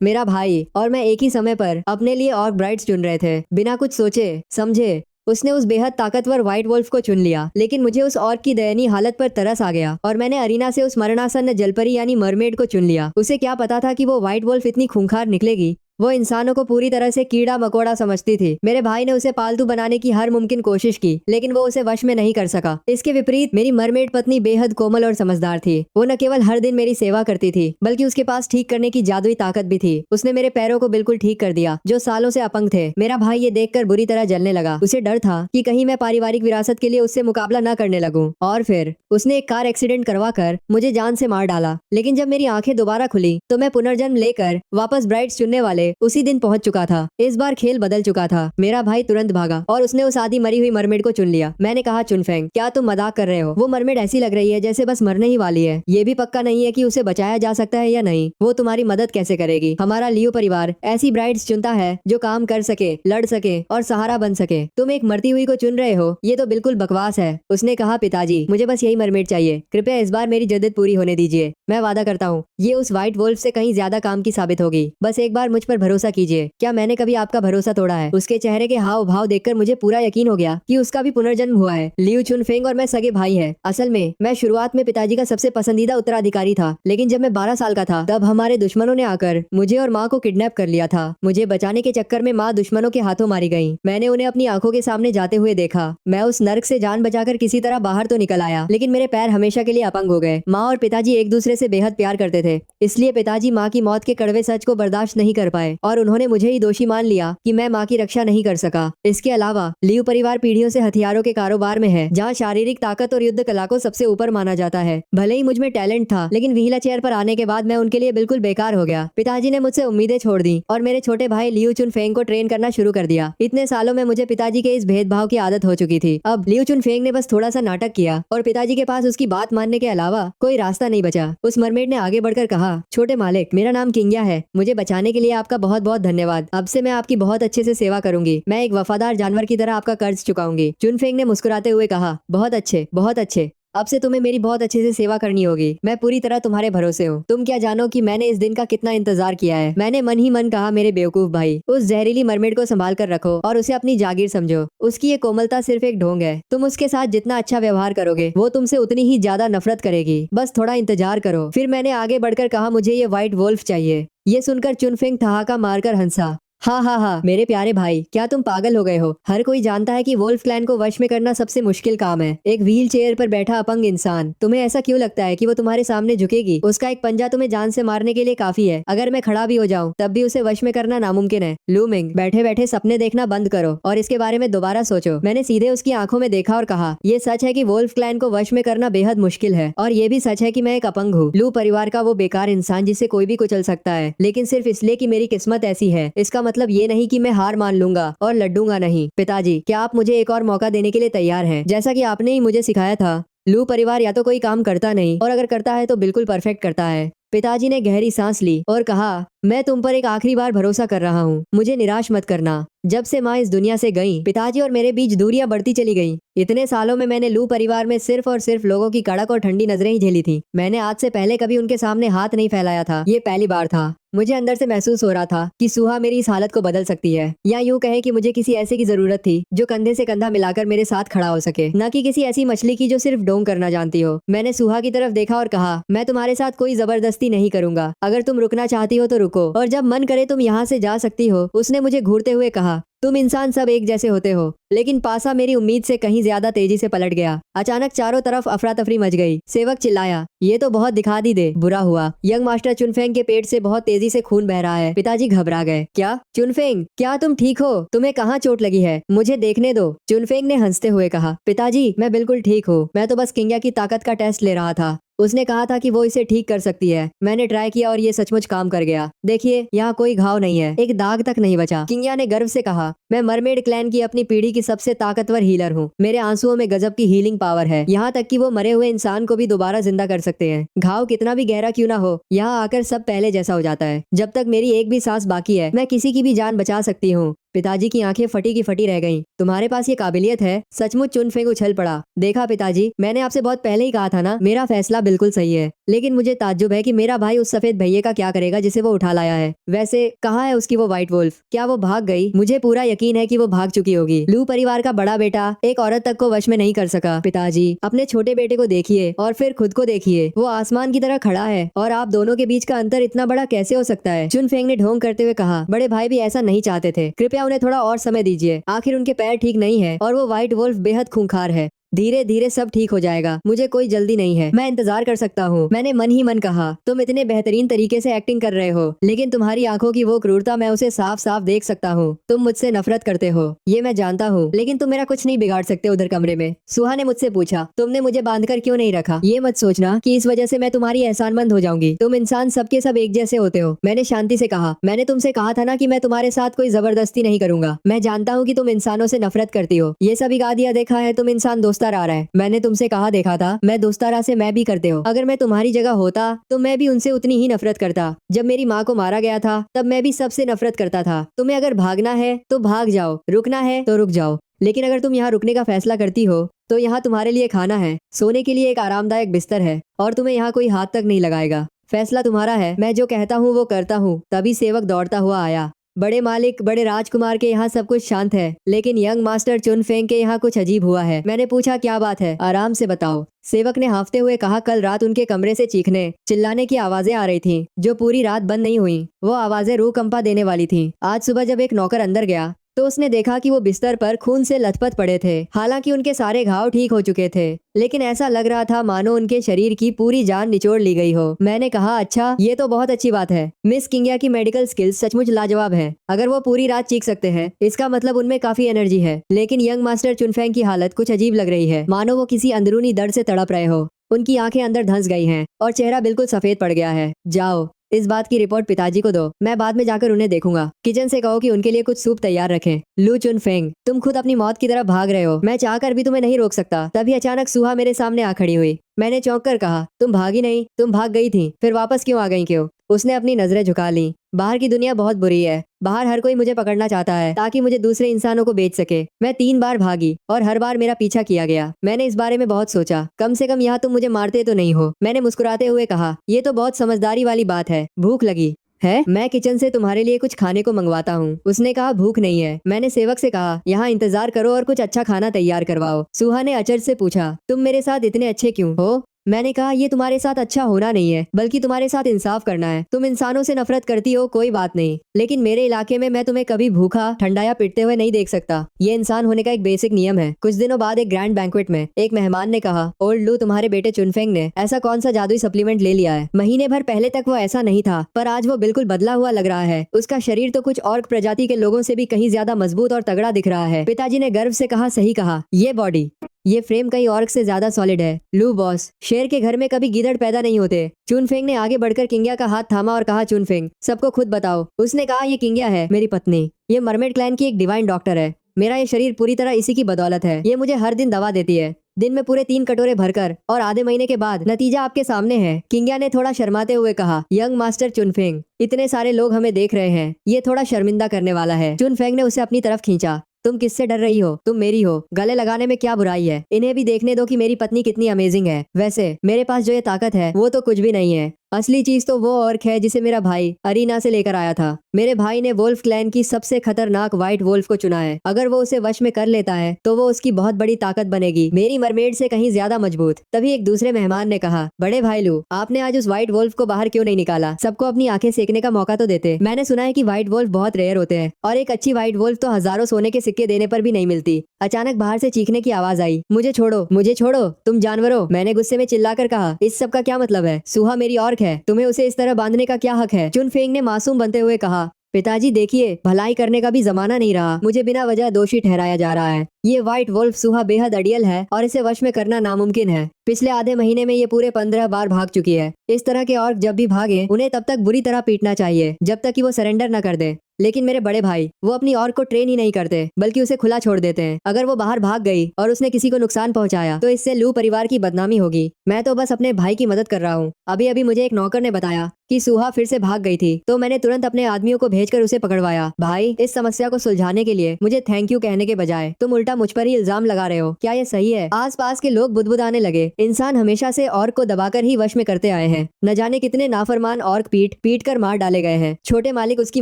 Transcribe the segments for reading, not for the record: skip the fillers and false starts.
मेरा भाई और मैं एक ही समय पर अपने लिए और ब्राइड्स चुन रहे थे। बिना कुछ सोचे समझे उसने उस बेहद ताकतवर व्हाइट वोल्फ को चुन लिया। लेकिन मुझे उस ऑर्क की दयनीय हालत पर तरस आ गया और मैंने अरीना से उस मरणासन्न जलपरी यानी मरमेड को चुन लिया। उसे क्या पता था कि वो व्हाइट वोल्फ इतनी खूंखार निकलेगी। वो इंसानों को पूरी तरह से कीड़ा मकोड़ा समझती थी। मेरे भाई ने उसे पालतू बनाने की हर मुमकिन कोशिश की, लेकिन वो उसे वश में नहीं कर सका। इसके विपरीत मेरी मरमेड पत्नी बेहद कोमल और समझदार थी। वो न केवल हर दिन मेरी सेवा करती थी, बल्कि उसके पास ठीक करने की जादुई ताकत भी थी। उसने मेरे पैरों को बिल्कुल ठीक कर दिया, जो सालों से अपंग थे। मेरा भाई ये देखकर बुरी तरह जलने लगा। उसे डर था कि कहीं मैं पारिवारिक विरासत के लिए उससे मुकाबला न करने लगूं। और फिर उसने एक कार एक्सीडेंट करवा कर मुझे जान से मार डाला। लेकिन जब मेरी आंखें दोबारा खुली तो मैं पुनर्जन्म लेकर वापस ब्राइड्स चुनने वाले उसी दिन पहुंच चुका था। इस बार खेल बदल चुका था। मेरा भाई तुरंत भागा और उसने उस आधी मरी हुई मरमेड को चुन लिया। मैंने कहा, चुनफेंग, क्या तुम मजाक कर रहे हो? वो मरमेड ऐसी लग रही है जैसे बस मरने ही वाली है। ये भी पक्का नहीं है कि उसे बचाया जा सकता है या नहीं। वो तुम्हारी मदद कैसे करेगी? हमारा लियो परिवार ऐसी ब्राइड्स चुनता है जो काम कर सके, लड़ सके और सहारा बन सके। तुम एक मरती हुई को चुन रहे हो, ये तो बिल्कुल बकवास है। उसने कहा, पिताजी, मुझे बस यही मरमेड चाहिए। कृपया इस बार मेरी जद्दत पूरी होने दीजिए। मैं वादा करता हूँ ये उस व्हाइट वोल्फ से कहीं ज्यादा काम की साबित होगी। बस एक बार मुझ पर भरोसा कीजिए। क्या मैंने कभी आपका भरोसा तोड़ा है? उसके चेहरे के हाव भाव देखकर मुझे पूरा यकीन हो गया कि उसका भी पुनर्जन्म हुआ है। लियू चुनफेंग और मैं सगे भाई हैं। असल में मैं शुरुआत में पिताजी का सबसे पसंदीदा उत्तराधिकारी था, लेकिन जब मैं 12 साल का था तब हमारे दुश्मनों ने आकर मुझे और माँ को किडनैप कर लिया था। मुझे बचाने के चक्कर में माँ दुश्मनों के हाथों मारी गयी। मैंने उन्हें अपनी आंखों के सामने जाते हुए देखा। मैं उस नर्क से जान बचाकर किसी तरह बाहर तो निकल आया, लेकिन मेरे पैर हमेशा के लिए अपंग हो गए। माँ और पिताजी एक दूसरे से बेहद प्यार करते थे, इसलिए पिताजी माँ की मौत के कड़वे सच को बर्दाश्त नहीं कर पाए और उन्होंने मुझे ही दोषी मान लिया कि मैं माँ की रक्षा नहीं कर सका। इसके अलावा लियू परिवार पीढ़ियों से हथियारों के कारोबार में है, जहाँ शारीरिक ताकत और युद्ध कला को सबसे ऊपर माना जाता है। भले ही मुझ में टैलेंट था, लेकिन व्हीलर चेयर पर आने के बाद मैं उनके लिए बिल्कुल बेकार हो गया। पिताजी ने मुझसे उम्मीदें छोड़ दी और मेरे छोटे भाई लियू चुनफेंग को ट्रेन करना शुरू कर दिया। इतने सालों में मुझे पिताजी के इस भेदभाव की आदत हो चुकी थी। अब लियू चुनफेंग ने बस थोड़ा सा नाटक किया और पिताजी के पास उसकी बात मानने के अलावा कोई रास्ता नहीं बचा। उस मरमेड ने आगे बढ़कर कहा, छोटे मालिक, मेरा नाम किंग्या है। मुझे बचाने के लिए आपका बहुत बहुत धन्यवाद। अब से मैं आपकी बहुत अच्छे से सेवा करूंगी। मैं एक वफादार जानवर की तरह आपका कर्ज चुकाऊंगी। चुनफेंग ने मुस्कुराते हुए कहा, बहुत अच्छे, बहुत अच्छे। अब से तुम्हें मेरी बहुत अच्छे से सेवा करनी होगी। मैं पूरी तरह तुम्हारे भरोसे हूँ। तुम क्या जानो कि मैंने इस दिन का कितना इंतजार किया है। मैंने मन ही मन कहा, मेरे बेवकूफ भाई, उस जहरीली मरमेड को संभाल कर रखो और उसे अपनी जागीर समझो। उसकी ये कोमलता सिर्फ एक ढोंग है। तुम उसके साथ जितना अच्छा व्यवहार करोगे, वो तुमसे उतनी ही ज्यादा नफरत करेगी। बस थोड़ा इंतजार करो। फिर मैंने आगे बढ़कर कहा, मुझे ये व्हाइट वोल्फ चाहिए। ये सुनकर चुनफेंग ठहाका मारकर हंसा। हाँ हाँ हाँ, मेरे प्यारे भाई, क्या तुम पागल हो गए हो? हर कोई जानता है कि वोल्फ क्लैन को वश में करना सबसे मुश्किल काम है। एक व्हील चेयर पर बैठा अपंग इंसान। तुम्हें ऐसा क्यों लगता है कि वो तुम्हारे सामने झुकेगी? उसका एक पंजा तुम्हें जान से मारने के लिए काफी है। अगर मैं खड़ा भी हो जाऊं तब भी उसे वश में करना नामुमकिन है। लू मिंग, बैठे बैठे सपने देखना बंद करो और इसके बारे में दोबारा सोचो। मैंने सीधे उसकी आंखों में देखा और कहा, ये सच है कि वोल्फ क्लैन को वश में करना बेहद मुश्किल है, और ये भी सच है कि मैं एक अपंग हूँ। लू परिवार का वो बेकार इंसान जिसे कोई भी कुचल सकता है, लेकिन सिर्फ इसलिए कि मेरी किस्मत ऐसी है। इसका मतलब ये नहीं कि मैं हार मान लूंगा और लड्डूंगा नहीं। पिताजी, क्या आप मुझे एक और मौका देने के लिए तैयार हैं? जैसा कि आपने ही मुझे सिखाया था, लू परिवार या तो कोई काम करता नहीं, और अगर करता है तो बिल्कुल परफेक्ट करता है। पिताजी ने गहरी सांस ली और कहा, मैं तुम पर एक आखिरी बार भरोसा कर रहा हूँ। मुझे निराश मत करना। जब से माँ इस दुनिया से गई, पिताजी और मेरे बीच दूरियां बढ़ती चली गईं। इतने सालों में मैंने लू परिवार में सिर्फ और सिर्फ लोगों की कड़क और ठंडी नजरें ही झेली थी। मैंने आज से पहले कभी उनके सामने हाथ नहीं फैलाया था। ये पहली बार था। मुझे अंदर से महसूस हो रहा था कि सुहा मेरी इस हालत को बदल सकती है, या यूं कहे कि मुझे किसी ऐसे की जरूरत थी जो कंधे से कंधा मिलाकर मेरे साथ खड़ा हो सके, न कि किसी ऐसी मछली की जो सिर्फ डोंग करना जानती हो। मैंने सुहा की तरफ देखा और कहा, मैं तुम्हारे साथ कोई जबरदस्ती नहीं करूंगा। अगर तुम रुकना चाहती हो तो रुको, और जब मन करे तुम यहाँ से जा सकती हो। उसने मुझे घूरते हुए कहा, तुम इंसान सब एक जैसे होते हो। लेकिन पासा मेरी उम्मीद से कहीं ज्यादा तेजी से पलट गया। अचानक चारों तरफ अफरा तफरी मच गई। सेवक चिल्लाया, ये तो बहुत दिखा दी दे। बुरा हुआ, यंग मास्टर चुनफेंग के पेट से बहुत तेजी से खून बह रहा है। पिताजी घबरा गए। क्या चुनफेंग, क्या तुम ठीक हो? तुम्हें कहाँ चोट लगी है? मुझे देखने दो। चुनफेंग ने हंसते हुए कहा, पिताजी, मैं बिल्कुल ठीक हूँ। मैं तो बस किंग्या की ताकत का टेस्ट ले रहा था। उसने कहा था कि वो इसे ठीक कर सकती है। मैंने ट्राई किया और ये सचमुच काम कर गया। देखिए, यहाँ कोई घाव नहीं है, एक दाग तक नहीं बचा। किंग्या ने गर्व से कहा, मैं मरमेड क्लैन की अपनी पीढ़ी की सबसे ताकतवर हीलर हूँ। मेरे आंसुओं में गजब की हीलिंग पावर है, यहाँ तक कि वो मरे हुए इंसान को भी दोबारा जिंदा कर सकते हैं। घाव कितना भी गहरा क्यों ना हो, यहाँ आकर सब पहले जैसा हो जाता है। जब तक मेरी एक भी सांस बाकी है, मैं किसी की भी जान बचा सकती हूँ। पिताजी की आंखें फटी की फटी रह गईं। तुम्हारे पास ये काबिलियत है? सचमुच चुनफेंग उछल पड़ा। देखा पिताजी, मैंने आपसे बहुत पहले ही कहा था ना, मेरा फैसला बिल्कुल सही है। लेकिन मुझे ताज्जुब है कि मेरा भाई उस सफेद भैये का क्या करेगा जिसे वो उठा लाया है। वैसे कहाँ है उसकी वो व्हाइट वुल्फ? क्या वो भाग गई? मुझे पूरा यकीन है कि वो भाग चुकी होगी। लू परिवार का बड़ा बेटा एक औरत तक को वश में नहीं कर सका। पिताजी, अपने छोटे बेटे को देखिए और फिर खुद को देखिए। वो आसमान की तरह खड़ा है और आप दोनों के बीच का अंतर इतना बड़ा कैसे हो सकता है? चुनफेंग ने ढोंग करते हुए कहा। बड़े भाई भी ऐसा नहीं चाहते थे। कृपया उन्हें थोड़ा और समय दीजिए। आखिर उनके पैर ठीक नहीं है और वो व्हाइट वुल्फ बेहद खूंखार है। धीरे धीरे सब ठीक हो जाएगा। मुझे कोई जल्दी नहीं है, मैं इंतजार कर सकता हूँ। मैंने मन ही मन कहा। तुम इतने बेहतरीन तरीके से एक्टिंग कर रहे हो, लेकिन तुम्हारी आंखों की वो क्रूरता, मैं उसे साफ साफ देख सकता हूँ। तुम मुझसे नफरत करते हो, ये मैं जानता हूँ, लेकिन तुम मेरा कुछ नहीं बिगाड़ सकते। उधर कमरे में सुहा ने मुझसे पूछा, तुमने मुझे बांधकर क्यों नहीं रखा? ये मत सोचना कि इस वजह से मैं तुम्हारी एहसानमंद हो जाऊंगी। तुम इंसान सबके सब एक जैसे होते हो। मैंने शांति से कहा, मैंने तुमसे कहा था ना कि मैं तुम्हारे साथ कोई जबरदस्ती नहीं करूंगा। मैं जानता हूँ कि तुम इंसानों से नफरत करती हो। ये सब गा दिया देखा है, तुम इंसान दोस्तारा आ रहा है। मैंने तुमसे कहा देखा था, मैं दोस्तारा से मैं भी करते हो। अगर मैं तुम्हारी जगह होता तो मैं भी उनसे उतनी ही नफरत करता। जब मेरी माँ को मारा गया था तब मैं भी सबसे नफरत करता था। तुम्हें अगर भागना है तो भाग जाओ, रुकना है तो रुक जाओ। लेकिन अगर तुम यहाँ रुकने का फैसला करती हो तो यहाँ तुम्हारे लिए खाना है, सोने के लिए एक आरामदायक बिस्तर है और तुम्हें यहाँ कोई हाथ तक नहीं लगाएगा। फैसला तुम्हारा है। मैं जो कहता हूँ वो करता हूँ। तभी सेवक दौड़ता हुआ आया। बड़े मालिक, बड़े राजकुमार के यहाँ सब कुछ शांत है, लेकिन यंग मास्टर चुनफेंग के यहाँ कुछ अजीब हुआ है। मैंने पूछा, क्या बात है? आराम से बताओ। सेवक ने हाँफते हुए कहा, कल रात उनके कमरे से चीखने चिल्लाने की आवाजें आ रही थीं, जो पूरी रात बंद नहीं हुई। वो आवाजें रूह कंपा देने वाली थीं। आज सुबह जब एक नौकर अंदर गया तो उसने देखा कि वो बिस्तर पर खून से लथपथ पड़े थे। हालांकि उनके सारे घाव ठीक हो चुके थे, लेकिन ऐसा लग रहा था मानो उनके शरीर की पूरी जान निचोड़ ली गई हो। मैंने कहा, अच्छा, ये तो बहुत अच्छी बात है। मिस किंगिया की मेडिकल स्किल्स सचमुच लाजवाब है। अगर वो पूरी रात चीख सकते हैं, इसका मतलब उनमें काफी एनर्जी है। लेकिन यंग मास्टर चुनफेंग की हालत कुछ अजीब लग रही है, मानो वो किसी अंदरूनी दर्द से तड़प रहे हो। उनकी आंखें अंदर धंस गई हैं और चेहरा बिल्कुल सफेद पड़ गया है। जाओ, इस बात की रिपोर्ट पिताजी को दो। मैं बाद में जाकर उन्हें देखूंगा। किचन से कहो कि उनके लिए कुछ सूप तैयार रखें। लू चुनफेंग, तुम खुद अपनी मौत की तरफ भाग रहे हो। मैं चाहकर भी तुम्हें नहीं रोक सकता। तभी अचानक सुहा मेरे सामने आ खड़ी हुई। मैंने चौंक कर कहा, तुम भागी नहीं, तुम भाग गई थी, फिर वापस क्यों आ गई? क्यों? उसने अपनी नजरें झुका ली। बाहर की दुनिया बहुत बुरी है। बाहर हर कोई मुझे पकड़ना चाहता है ताकि मुझे दूसरे इंसानों को बेच सके। मैं 3 बार भागी और हर बार मेरा पीछा किया गया। मैंने इस बारे में बहुत सोचा। कम से कम यहाँ तुम मुझे मारते तो नहीं हो। मैंने मुस्कुराते हुए कहा, ये तो बहुत समझदारी वाली बात है। भूख लगी है? मैं किचन से तुम्हारे लिए कुछ खाने को मंगवाता हूँ। उसने कहा, भूख नहीं है। मैंने सेवक से कहा, यहाँ इंतजार करो और कुछ अच्छा खाना तैयार करवाओ। सुहा ने अचरज से पूछा, तुम मेरे साथ इतने अच्छे क्यों हो? मैंने कहा, ये तुम्हारे साथ अच्छा होना नहीं है, बल्कि तुम्हारे साथ इंसाफ करना है। तुम इंसानों से नफरत करती हो, कोई बात नहीं, लेकिन मेरे इलाके में मैं तुम्हें कभी भूखा, ठंडा या पिटते हुए नहीं देख सकता। ये इंसान होने का एक बेसिक नियम है। कुछ दिनों बाद एक ग्रैंड बैंक्वेट में एक मेहमान ने कहा, ओल्ड लू, तुम्हारे बेटे चुनफेंग ने ऐसा कौन सा जादुई सप्लीमेंट ले लिया है? महीने भर पहले तक वो ऐसा नहीं था, पर आज वो बिल्कुल बदला हुआ लग रहा है। उसका शरीर तो कुछ और प्रजाति के लोगों से भी कहीं ज्यादा मजबूत और तगड़ा दिख रहा है। पिताजी ने गर्व से कहा, सही कहा, ये बॉडी, ये फ्रेम कई ऑर्क से ज्यादा सॉलिड है। लू बॉस, शेर के घर में कभी गीदड़ पैदा नहीं होते। चुनफेंग ने आगे बढ़कर किंगिया का हाथ थामा और कहा, चुनफेंग, सबको खुद बताओ। उसने कहा, ये किंगिया है, मेरी पत्नी। ये मरमेड क्लैन की एक डिवाइन डॉक्टर है। मेरा ये शरीर पूरी तरह इसी की बदौलत है। ये मुझे हर दिन दवा देती है, दिन में पूरे 3 कटोरे भरकर, और आधे महीने के बाद नतीजा आपके सामने है। किंगिया ने थोड़ा शर्माते हुए कहा, यंग मास्टर चुनफेंग, इतने सारे लोग हमें देख रहे हैं, ये थोड़ा शर्मिंदा करने वाला है। चुनफेंग ने उसे अपनी तरफ खींचा। तुम किससे डर रही हो? तुम मेरी हो। गले लगाने में क्या बुराई है? इन्हें भी देखने दो कि मेरी पत्नी कितनी अमेजिंग है। वैसे मेरे पास जो ये ताकत है वो तो कुछ भी नहीं है। असली चीज तो वो ऑर्क है जिसे मेरा भाई अरीना से लेकर आया था। मेरे भाई ने वोल्फ क्लैन की सबसे खतरनाक व्हाइट वोल्फ को चुना है। अगर वो उसे वश में कर लेता है तो वो उसकी बहुत बड़ी ताकत बनेगी, मेरी मरमेड से कहीं ज्यादा मजबूत। तभी एक दूसरे मेहमान ने कहा, बड़े भाई लू, आपने आज उस व्हाइट वोल्फ को बाहर क्यों नहीं निकाला? सबको अपनी आंखें सेकने का मौका तो देते। मैंने सुना है कि व्हाइट वोल्फ बहुत रेयर होते हैं और एक अच्छी व्हाइट वोल्फ तो हजारों सोने के सिक्के देने पर भी नहीं मिलती। अचानक बाहर से चीखने की आवाज आई, मुझे छोड़ो, मुझे छोड़ो, तुम जानवर हो। मैंने गुस्से में चिल्लाकर कहा, इस सब का क्या मतलब है? सुहा मेरी ऑर्क है, तुम्हें उसे इस तरह बांधने का क्या हक है? चुनफेंग ने मासूम बनते हुए कहा, पिताजी देखिए, भलाई करने का भी जमाना नहीं रहा। मुझे बिना वजह दोषी ठहराया जा रहा है। ये व्हाइट वोल्फ सुहा बेहद अड़ियल है और इसे वश में करना नामुमकिन है। पिछले आधे महीने में ये पूरे 15 बार भाग चुकी है। इस तरह के ऑर्क जब भी भागे उन्हें तब तक बुरी तरह पीटना चाहिए जब तक कि वो सरेंडर न कर दे। लेकिन मेरे बड़े भाई, वो अपनी ऑर्क को ट्रेन ही नहीं करते, बल्कि उसे खुला छोड़ देते हैं। अगर वो बाहर भाग गई और उसने किसी को नुकसान पहुंचाया तो इससे लू परिवार की बदनामी होगी। मैं तो बस अपने भाई की मदद कर रहा हूँ। अभी अभी मुझे एक नौकर ने बताया कि सुहा फिर से भाग गई थी तो मैंने तुरंत अपने आदमियों को भेजकर उसे पकड़वाया। भाई, इस समस्या को सुलझाने के लिए मुझे थैंक यू कहने के बजाय तुम उल्टा मुझ पर ही इल्जाम लगा रहे हो, क्या ये सही है? आसपास के लोग बुदबुदाने लगे। इंसान हमेशा से ऑर्क को दबाकर ही वश में करते आए हैं। न जाने कितने नाफरमान ऑर्क पीट पीट कर मार डाले गए हैं। छोटे मालिक उसकी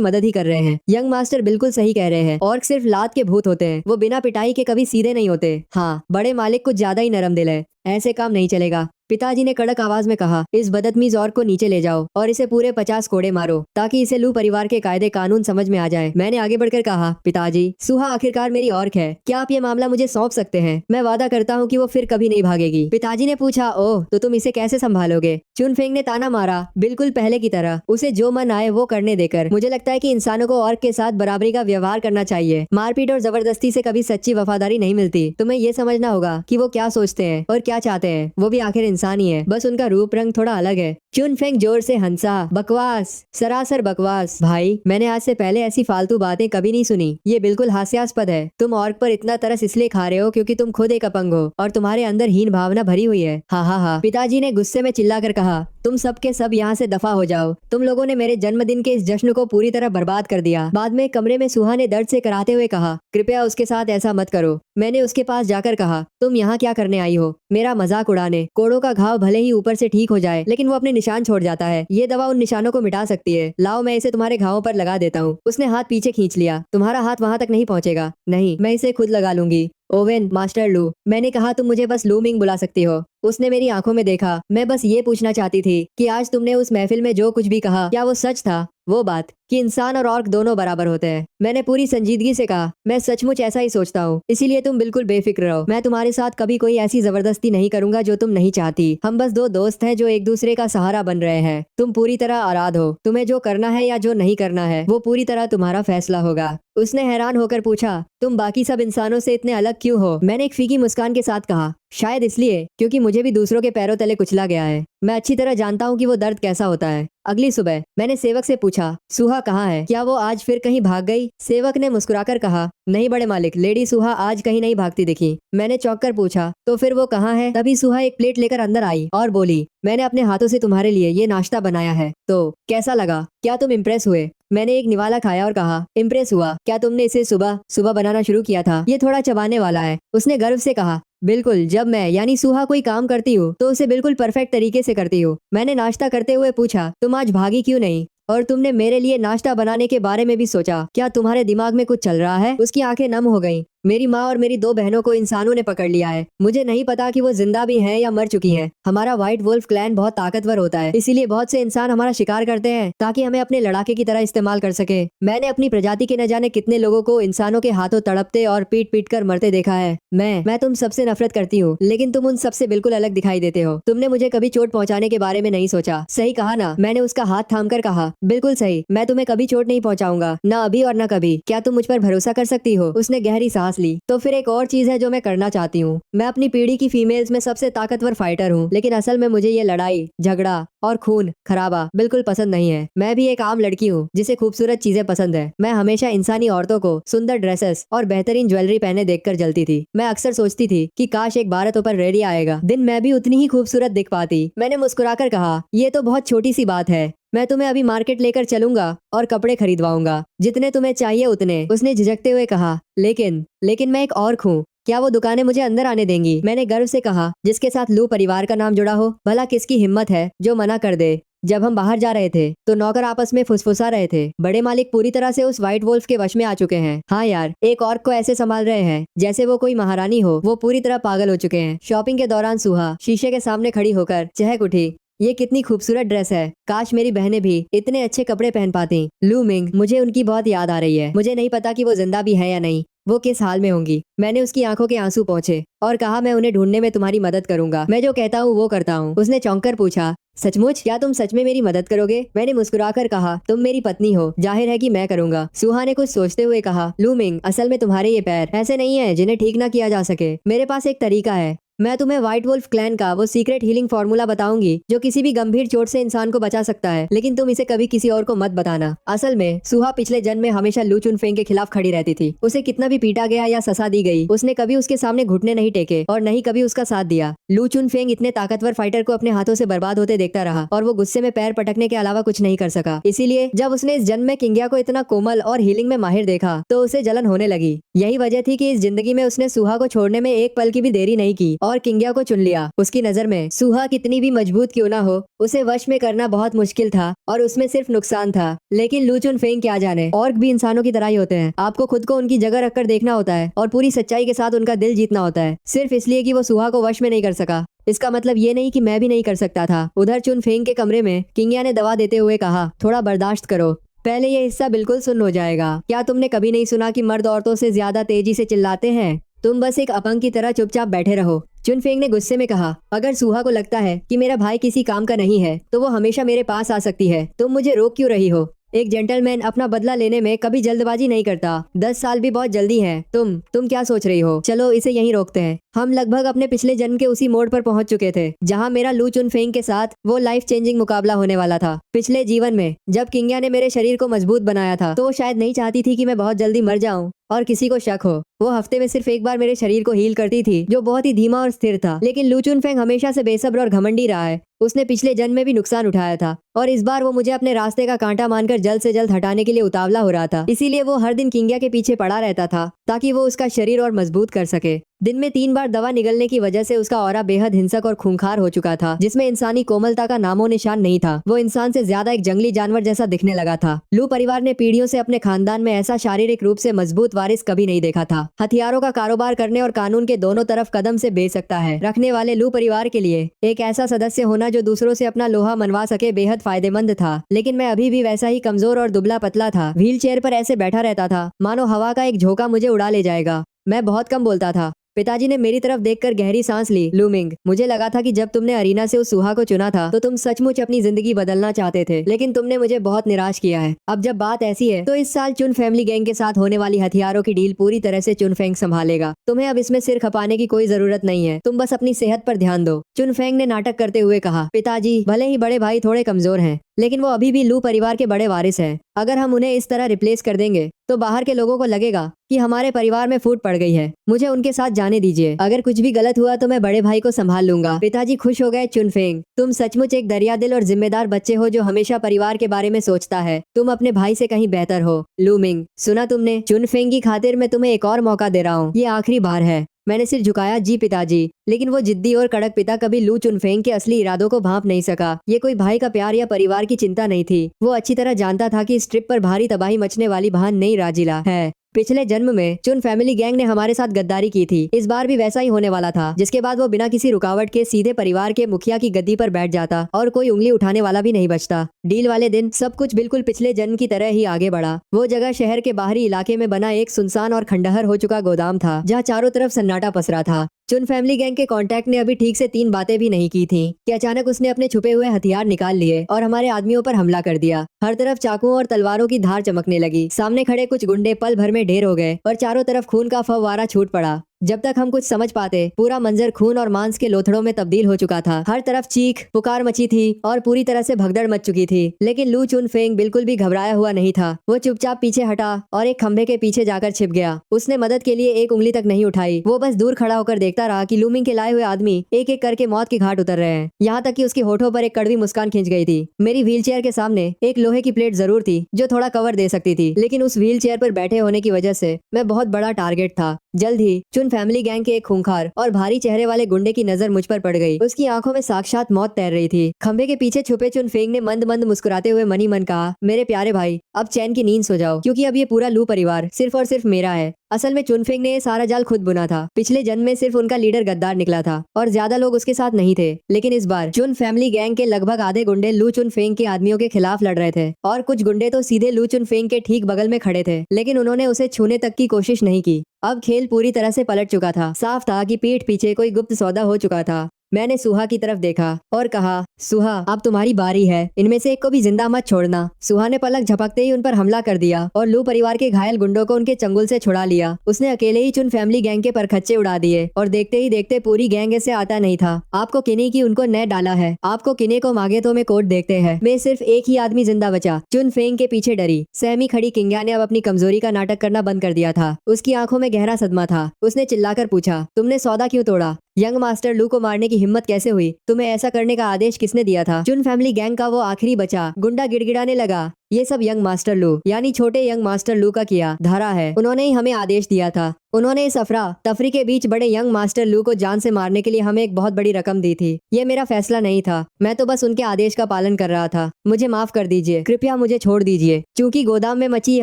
मदद ही कर रहे हैं। यंग मास्टर बिल्कुल सही कह रहे हैं। ऑर्क सिर्फ लात के भूत होते हैं, वो बिना पिटाई के कभी सीधे नहीं होते। हाँ, बड़े मालिक कुछ ज्यादा ही नरम दिल है, ऐसे काम नहीं चलेगा। पिताजी ने कड़क आवाज में कहा, इस बदतमीज औरत को नीचे ले जाओ और इसे पूरे 50 कोड़े मारो ताकि इसे लू परिवार के कायदे कानून समझ में आ जाए। मैंने आगे बढ़कर कहा, पिताजी, सुहा आखिरकार मेरी औरत है, क्या आप ये मामला मुझे सौंप सकते हैं? मैं वादा करता हूँ कि वो फिर कभी नहीं भागेगी। पिताजी ने पूछा, ओह, तो तुम इसे कैसे संभालोगे? चुनफेंग ने ताना मारा, बिल्कुल पहले की तरह, उसे जो मन आए वो करने देकर। मुझे लगता है कि इंसानों को औरत के साथ बराबरी का व्यवहार करना चाहिए। मारपीट और जबरदस्ती से कभी सच्ची वफादारी नहीं मिलती। तुम्हें ये समझना होगा कि वो क्या सोचते हैं और क्या चाहते हैं। वो भी आखिर इंसान ही है, बस उनका रूप रंग थोड़ा अलग है। चुनफेंग जोर से हंसा, बकवास, सरासर बकवास। भाई, मैंने आज से पहले ऐसी फालतू बातें कभी नहीं सुनी। ये बिल्कुल हास्यास्पद है। तुम औरत पर इतना तरस इसलिए खा रहे हो क्योंकि तुम खुद एक अपंग हो और तुम्हारे अंदर हीन भावना भरी हुई है। हा हा हा। पिताजी ने गुस्से में चिल्लाकर कहा, तुम सब के सब यहाँ से दफा हो जाओ। तुम लोगों ने मेरे जन्मदिन के इस जश्न को पूरी तरह बर्बाद कर दिया। बाद में कमरे में सुहा ने दर्द से कराते हुए कहा, कृपया उसके साथ ऐसा मत करो। मैंने उसके पास जाकर कहा, तुम यहाँ क्या करने आई हो? मेरा मजाक उड़ाने? कोड़ों का घाव भले ही ऊपर से ठीक हो जाए लेकिन वो अपने निशान छोड़ जाता है। ये दवा उन निशानों को मिटा सकती है। लाओ, मैं इसे तुम्हारे घावों पर लगा देता हूँ। उसने हाथ पीछे खींच लिया। तुम्हारा हाथ वहाँ तक नहीं पहुँचेगा। नहीं, मैं इसे खुद लगा लूंगी। ओवेन, मास्टर लू, मैंने कहा तुम मुझे बस लू मिंग बुला सकती हो। उसने मेरी आंखों में देखा। मैं बस ये पूछना चाहती थी कि आज तुमने उस महफिल में जो कुछ भी कहा, क्या वो सच था? वो बात कि इंसान और ऑर्क दोनों बराबर होते हैं। मैंने पूरी संजीदगी से कहा, मैं सचमुच ऐसा ही सोचता हूँ। इसीलिए तुम बिल्कुल बेफिक्र रहो। मैं तुम्हारे साथ कभी कोई ऐसी जबरदस्ती नहीं करूंगा जो तुम नहीं चाहती। हम बस दो दोस्त हैं जो एक दूसरे का सहारा बन रहे हैं। तुम पूरी तरह आराध हो। तुम्हें जो करना है या जो नहीं करना है वो पूरी तरह तुम्हारा फैसला होगा। उसने हैरान होकर पूछा, तुम बाकी सब इंसानों से इतने अलग क्यों हो? मैंने एक फीकी मुस्कान के साथ कहा, शायद इसलिए क्योंकि मुझे भी दूसरों के पैरों तले कुचला गया है। मैं अच्छी तरह जानता हूँ कि वो दर्द कैसा होता है। अगली सुबह मैंने सेवक से पूछा, सुहा कहाँ है? क्या वो आज फिर कहीं भाग गई? सेवक ने मुस्कुराकर कहा, नहीं बड़े मालिक, लेडी सुहा आज कहीं नहीं भागती दिखी। मैंने चौंक कर पूछा, तो फिर वो कहाँ है? तभी सुहा एक प्लेट लेकर अंदर आई और बोली, मैंने अपने हाथों से तुम्हारे लिए ये नाश्ता बनाया है, तो कैसा लगा? क्या तुम इम्प्रेस हुए? मैंने एक निवाला खाया और कहा, इम्प्रेस हुआ? क्या तुमने इसे सुबह सुबह बनाना शुरू किया था? ये थोड़ा चबाने वाला है। उसने गर्व से कहा, बिल्कुल, जब मैं यानी सुहा कोई काम करती हूँ तो उसे बिल्कुल परफेक्ट तरीके से करती हूँ। मैंने नाश्ता करते हुए पूछा, तुम आज भागी क्यों नहीं? और तुमने मेरे लिए नाश्ता बनाने के बारे में भी सोचा? क्या तुम्हारे दिमाग में कुछ चल रहा है? उसकी आंखें नम हो गईं। मेरी माँ और मेरी दो बहनों को इंसानों ने पकड़ लिया है। मुझे नहीं पता कि वो जिंदा भी हैं या मर चुकी हैं। हमारा व्हाइट वुल्फ क्लैन बहुत ताकतवर होता है, इसीलिए बहुत से इंसान हमारा शिकार करते हैं ताकि हमें अपने लड़ाके की तरह इस्तेमाल कर सके। मैंने अपनी प्रजाति के न जाने कितने लोगों को इंसानों के हाथों तड़पते और पीट पीट कर मरते देखा है। मैं तुम सबसे नफरत करती हूँ, लेकिन तुम उन सबसे बिल्कुल अलग दिखाई देते हो। तुमने मुझे कभी चोट पहुँचाने के बारे में नहीं सोचा। सही कहा ना? मैंने उसका हाथ थाम कर कहा, बिल्कुल सही, मैं तुम्हें कभी चोट नहीं पहुँचाऊंगा, न अभी और न कभी। क्या तुम मुझ पर भरोसा कर सकती हो? उसने गहरी सांस ली। तो फिर एक और चीज है जो मैं करना चाहती हूँ। मैं अपनी पीढ़ी की फीमेल्स में सबसे ताकतवर फाइटर हूँ, लेकिन असल में मुझे ये लड़ाई झगड़ा और खून खराबा बिल्कुल पसंद नहीं है। मैं भी एक आम लड़की हूँ जिसे खूबसूरत चीजें पसंद है। मैं हमेशा इंसानी औरतों को सुंदर ड्रेसेस और बेहतरीन ज्वेलरी पहने देखकर जलती थी। मैं अक्सर सोचती थी कि काश एक भारत पर रेडी आएगा दिन मैं भी उतनी ही खूबसूरत दिख पाती। मैंने मुस्कुराकर कहा, ये तो बहुत छोटी सी बात है। मैं तुम्हें अभी मार्केट लेकर चलूंगा और कपड़े खरीदवाऊंगा, जितने तुम्हें चाहिए उतने। उसने झिझकते हुए कहा, लेकिन मैं एक औरत हूँ, क्या वो दुकानें मुझे अंदर आने देंगी? मैंने गर्व से कहा, जिसके साथ लू परिवार का नाम जुड़ा हो। भला किसकी हिम्मत है जो मना कर दे? जब हम बाहर जा रहे थे तो नौकर आपस में फुसफुसा रहे थे। बड़े मालिक पूरी तरह से उस व्हाइट वुल्फ के वश में आ चुके हैं। हाँ यार, एक औरत को ऐसे संभाल रहे हैं जैसे वो कोई महारानी हो। वो पूरी तरह पागल हो चुके हैं। शॉपिंग के दौरान सुहा शीशे के सामने खड़ी होकर चहक उठी, ये कितनी खूबसूरत ड्रेस है। काश मेरी बहनें भी इतने अच्छे कपड़े पहन पाती। लू मिंग, मुझे उनकी बहुत याद आ रही है। मुझे नहीं पता कि वो जिंदा भी है या नहीं। वो किस हाल में होंगी? मैंने उसकी आंखों के आंसू पोंछे और कहा, मैं उन्हें ढूंढने में तुम्हारी मदद करूंगा। मैं जो कहता हूँ वो करता हूँ। उसने चौंक कर पूछा, सचमुच? क्या तुम सच में मेरी मदद करोगे? मैंने मुस्कुराकर कहा, तुम मेरी पत्नी हो, जाहिर है कि मैं करूंगा। सुहा ने कुछ सोचते हुए कहा, लू मिंग, असल में तुम्हारे ये पैर ऐसे नहीं है जिन्हें ठीक ना किया जा सके। मेरे पास एक तरीका है। मैं तुम्हें व्हाइट वुल्फ क्लैन का वो सीक्रेट हीलिंग फॉर्मूला बताऊंगी जो किसी भी गंभीर चोट से इंसान को बचा सकता है, लेकिन तुम इसे कभी किसी और को मत बताना। असल में सुहा पिछले जन्म में हमेशा लू चुनफेंग के खिलाफ खड़ी रहती थी। उसे कितना भी पीटा गया या सजा दी गई, उसने कभी उसके सामने घुटने नहीं टेके और नहीं कभी उसका साथ दिया। लू चुनफेंग इतने ताकतवर फाइटर को अपने हाथों से बर्बाद होते देखता रहा और वो गुस्से में पैर पटकने के अलावा कुछ नहीं कर सका। इसीलिए जब उसने इस जन्म में किंगिया को इतना कोमल और हीलिंग में माहिर देखा तो उसे जलन होने लगी। यही वजह थी कि इस जिंदगी में उसने सुहा को छोड़ने में एक पल की भी देरी नहीं की और किंगिया को चुन लिया। उसकी नजर में सुहा कितनी भी मजबूत क्यों ना हो, उसे वश में करना बहुत मुश्किल था और उसमें सिर्फ नुकसान था। लेकिन लू चुनफेंग क्या जाने, ऑर्क भी इंसानों की तरह ही होते हैं। आपको खुद को उनकी जगह रखकर देखना होता है और पूरी सच्चाई के साथ उनका दिल जीतना होता है, सिर्फ इसलिए कि वो सुहा को वश में नहीं कर सका। इसका मतलब ये नहीं कि मैं भी नहीं कर सकता था। उधर चुनफेंग के कमरे में किंगिया ने दवा देते हुए कहा, थोड़ा बर्दाश्त करो, पहले ये हिस्सा बिल्कुल सुन्न हो जाएगा। क्या तुमने कभी नहीं सुना कि मर्द औरतों से ज्यादा तेजी से चिल्लाते हैं? तुम बस एक अपंग की तरह चुपचाप बैठे रहो। चुनफेंग ने गुस्से में कहा, अगर सुहा को लगता है कि मेरा भाई किसी काम का नहीं है तो वो हमेशा मेरे पास आ सकती है। तुम मुझे रोक क्यों रही हो? एक जेंटलमैन अपना बदला लेने में कभी जल्दबाजी नहीं करता। 10 साल भी बहुत जल्दी है। तुम क्या सोच रही हो? चलो इसे यहीं रोकते हैं। हम लगभग अपने पिछले जन्म के उसी मोड़ पर पहुंच चुके थे जहां मेरा लू चुनफेंग के साथ वो लाइफ चेंजिंग मुकाबला होने वाला था। पिछले जीवन में जब किंगिया ने मेरे शरीर को मजबूत बनाया था तो वो शायद नहीं चाहती थी कि मैं बहुत जल्दी मर जाऊं और किसी को शक हो। वो हफ्ते में सिर्फ एक बार मेरे शरीर को हील करती थी, जो बहुत ही धीमा और स्थिर था। लेकिन लू चुनफेंग हमेशा से बेसब्र और घमंडी रहा है। उसने पिछले जन्म में भी नुकसान उठाया था और इस बार वो मुझे अपने रास्ते का कांटा मानकर जल्द से जल्द हटाने के लिए उतावला हो रहा था। इसीलिए वो हर दिन किंगिया के पीछे पड़ा रहता था ताकि वो उसका शरीर और मजबूत कर सके। दिन में 3 बार दवा निगलने की वजह से उसका ऑरा बेहद हिंसक और खूंखार हो चुका था, जिसमें इंसानी कोमलता का नामो निशान नहीं था। वो इंसान से ज्यादा एक जंगली जानवर जैसा दिखने लगा था। लू परिवार ने पीढ़ियों से अपने खानदान में ऐसा शारीरिक रूप से मजबूत वारिस कभी नहीं देखा था। हथियारों का कारोबार करने और कानून के दोनों तरफ कदम से बेसकता है रखने वाले लू परिवार के लिए एक ऐसा सदस्य होना जो दूसरों से अपना लोहा मनवा सके बेहद फायदेमंद था। लेकिन मैं अभी भी वैसा ही कमजोर और दुबला पतला था। व्हील चेयर पर ऐसे बैठा रहता था मानो हवा का एक झोंका मुझे उड़ा ले जाएगा। मैं बहुत कम बोलता था। पिताजी ने मेरी तरफ देखकर गहरी सांस ली। लूमिंग, मुझे लगा था कि जब तुमने अरीना से उस सुहा को चुना था तो तुम सचमुच अपनी जिंदगी बदलना चाहते थे, लेकिन तुमने मुझे बहुत निराश किया है। अब जब बात ऐसी है तो इस साल चुन फैमिली गैंग के साथ होने वाली हथियारों की डील पूरी तरह से चुनफेंग संभालेगा। तुम्हें अब इसमें सिर खपाने की कोई जरूरत नहीं है। तुम बस अपनी सेहत पर ध्यान दो। चुनफेंग ने नाटक करते हुए कहा, पिताजी, भले ही बड़े भाई थोड़े कमजोर हैं, लेकिन वो अभी भी लू परिवार के बड़े वारिस हैं। अगर हम उन्हें इस तरह रिप्लेस कर देंगे तो बाहर के लोगों को लगेगा कि हमारे परिवार में फूट पड़ गई है। मुझे उनके साथ जाने दीजिए। अगर कुछ भी गलत हुआ तो मैं बड़े भाई को संभाल लूंगा। पिताजी खुश हो गए। चुनफेंग, तुम सचमुच एक दरियादिल और जिम्मेदार बच्चे हो जो हमेशा परिवार के बारे में सोचता है। तुम अपने भाई से कहीं बेहतर हो। लूमिंग, सुना तुमने? चुनफेंग की खातिर मैं तुम्हें एक और मौका दे रहा हूँ। ये आखिरी बार है। मैंने सिर झुकाया। जी पिताजी। लेकिन वो जिद्दी और कड़क पिता कभी लू चुनफेंग के असली इरादों को भांप नहीं सका। ये कोई भाई का प्यार या परिवार की चिंता नहीं थी। वो अच्छी तरह जानता था कि इस ट्रिप पर भारी तबाही मचने वाली भान नहीं राजिला है। पिछले जन्म में चुन फैमिली गैंग ने हमारे साथ गद्दारी की थी। इस बार भी वैसा ही होने वाला था, जिसके बाद वो बिना किसी रुकावट के सीधे परिवार के मुखिया की गद्दी पर बैठ जाता और कोई उंगली उठाने वाला भी नहीं बचता। डील वाले दिन सब कुछ बिल्कुल पिछले जन्म की तरह ही आगे बढ़ा। वो जगह शहर के बाहरी इलाके में बना एक सुनसान और खंडहर हो चुका गोदाम था, जहाँ चारों तरफ सन्नाटा पसरा था। चुन फैमिली गैंग के कांटेक्ट ने अभी ठीक से 3 बातें भी नहीं की थी कि अचानक उसने अपने छुपे हुए हथियार निकाल लिए और हमारे आदमियों पर हमला कर दिया। हर तरफ चाकुओं और तलवारों की धार चमकने लगी। सामने खड़े कुछ गुंडे पल भर में ढेर हो गए और चारों तरफ खून का फव्वारा छूट पड़ा। जब तक हम कुछ समझ पाते, पूरा मंजर खून और मांस के लोथड़ों में तब्दील हो चुका था। हर तरफ चीख पुकार मची थी और पूरी तरह से भगदड़ मच चुकी थी। लेकिन लू चुनफेंग बिल्कुल भी घबराया हुआ नहीं था। वो चुपचाप पीछे हटा और एक खंभे के पीछे जाकर छिप गया। उसने मदद के लिए एक उंगली तक नहीं उठाई। वो बस दूर खड़ा होकर देखता रहा कि लूमिंग के लाए हुए आदमी एक एक करके मौत के घाट उतर रहे हैं। यहाँ तक कि उसके होठों पर एक कड़वी मुस्कान खिंच गई थी। मेरी व्हील चेयर के सामने एक लोहे की प्लेट जरूर थी जो थोड़ा कवर दे सकती थी, लेकिन उस व्हील चेयर पर बैठे होने की वजह से मैं बहुत बड़ा टारगेट था। जल्द ही चुन फैमिली गैंग के एक खूंखार और भारी चेहरे वाले गुंडे की नजर मुझ पर पड़ गई। उसकी आंखों में साक्षात मौत तैर रही थी। खंबे के पीछे छुपे चुनफेंग ने मंद मंद मुस्कुराते हुए मनी मन कहा, मेरे प्यारे भाई, अब चैन की नींद सो जाओ, क्योंकि अब ये पूरा लू परिवार सिर्फ और सिर्फ मेरा है। असल में चुनफेंग ने ये सारा जाल खुद बुना था। पिछले जन्म में सिर्फ उनका लीडर गद्दार निकला था और ज्यादा लोग उसके साथ नहीं थे। लेकिन इस बार चुन फैमिली गैंग के लगभग आधे गुंडे लू चुनफेंग के आदमियों के खिलाफ लड़ रहे थे और कुछ गुंडे तो सीधे लू चुनफेंग के ठीक बगल में खड़े थे, लेकिन उन्होंने उसे छूने तक की कोशिश नहीं की। अब खेल पूरी तरह से पलट चुका था। साफ था कि पीठ पीछे कोई गुप्त सौदा हो चुका था। मैंने सुहा की तरफ देखा और कहा, सुहा अब तुम्हारी बारी है, इनमें से एक को भी जिंदा मत छोड़ना। सुहा ने पलक झपकते ही उन पर हमला कर दिया और लू परिवार के घायल गुंडों को उनके चंगुल से छुड़ा लिया। उसने अकेले ही चुन फैमिली गैंग के परखच्चे उड़ा दिए और देखते ही देखते पूरी गैंग ऐसे आता नहीं था। आपको किन्हीं की उनको न डाला है, आपको किन्हीं को मांगे तो मैं कोट देखते हैं। मैं सिर्फ एक ही आदमी जिंदा बचा। चुन फेंग के पीछे डरी सहमी खड़ी किंग्या ने अब अपनी कमजोरी का नाटक करना बंद कर दिया था। उसकी आंखों में गहरा सदमा था। उसने चिल्लाकर पूछा, तुमने सौदा क्यों तोड़ा? यंग मास्टर लू को मारने की हिम्मत कैसे हुई? तुम्हें ऐसा करने का आदेश किसने दिया था? चुन फैमिली गैंग का वो आखिरी बचा गुंडा गिड़गिड़ाने लगा, ये सब यंग मास्टर लू यानी छोटे यंग मास्टर लू का किया धारा है। उन्होंने ही हमें आदेश दिया था। उन्होंने इस अफरा तफरी के बीच बड़े यंग मास्टर लू को जान से मारने के लिए हमें एक बहुत बड़ी रकम दी थी। ये मेरा फैसला नहीं था, मैं तो बस उनके आदेश का पालन कर रहा था। मुझे माफ कर दीजिए, कृपया मुझे छोड़ दीजिए। चूंकि गोदाम में मची ये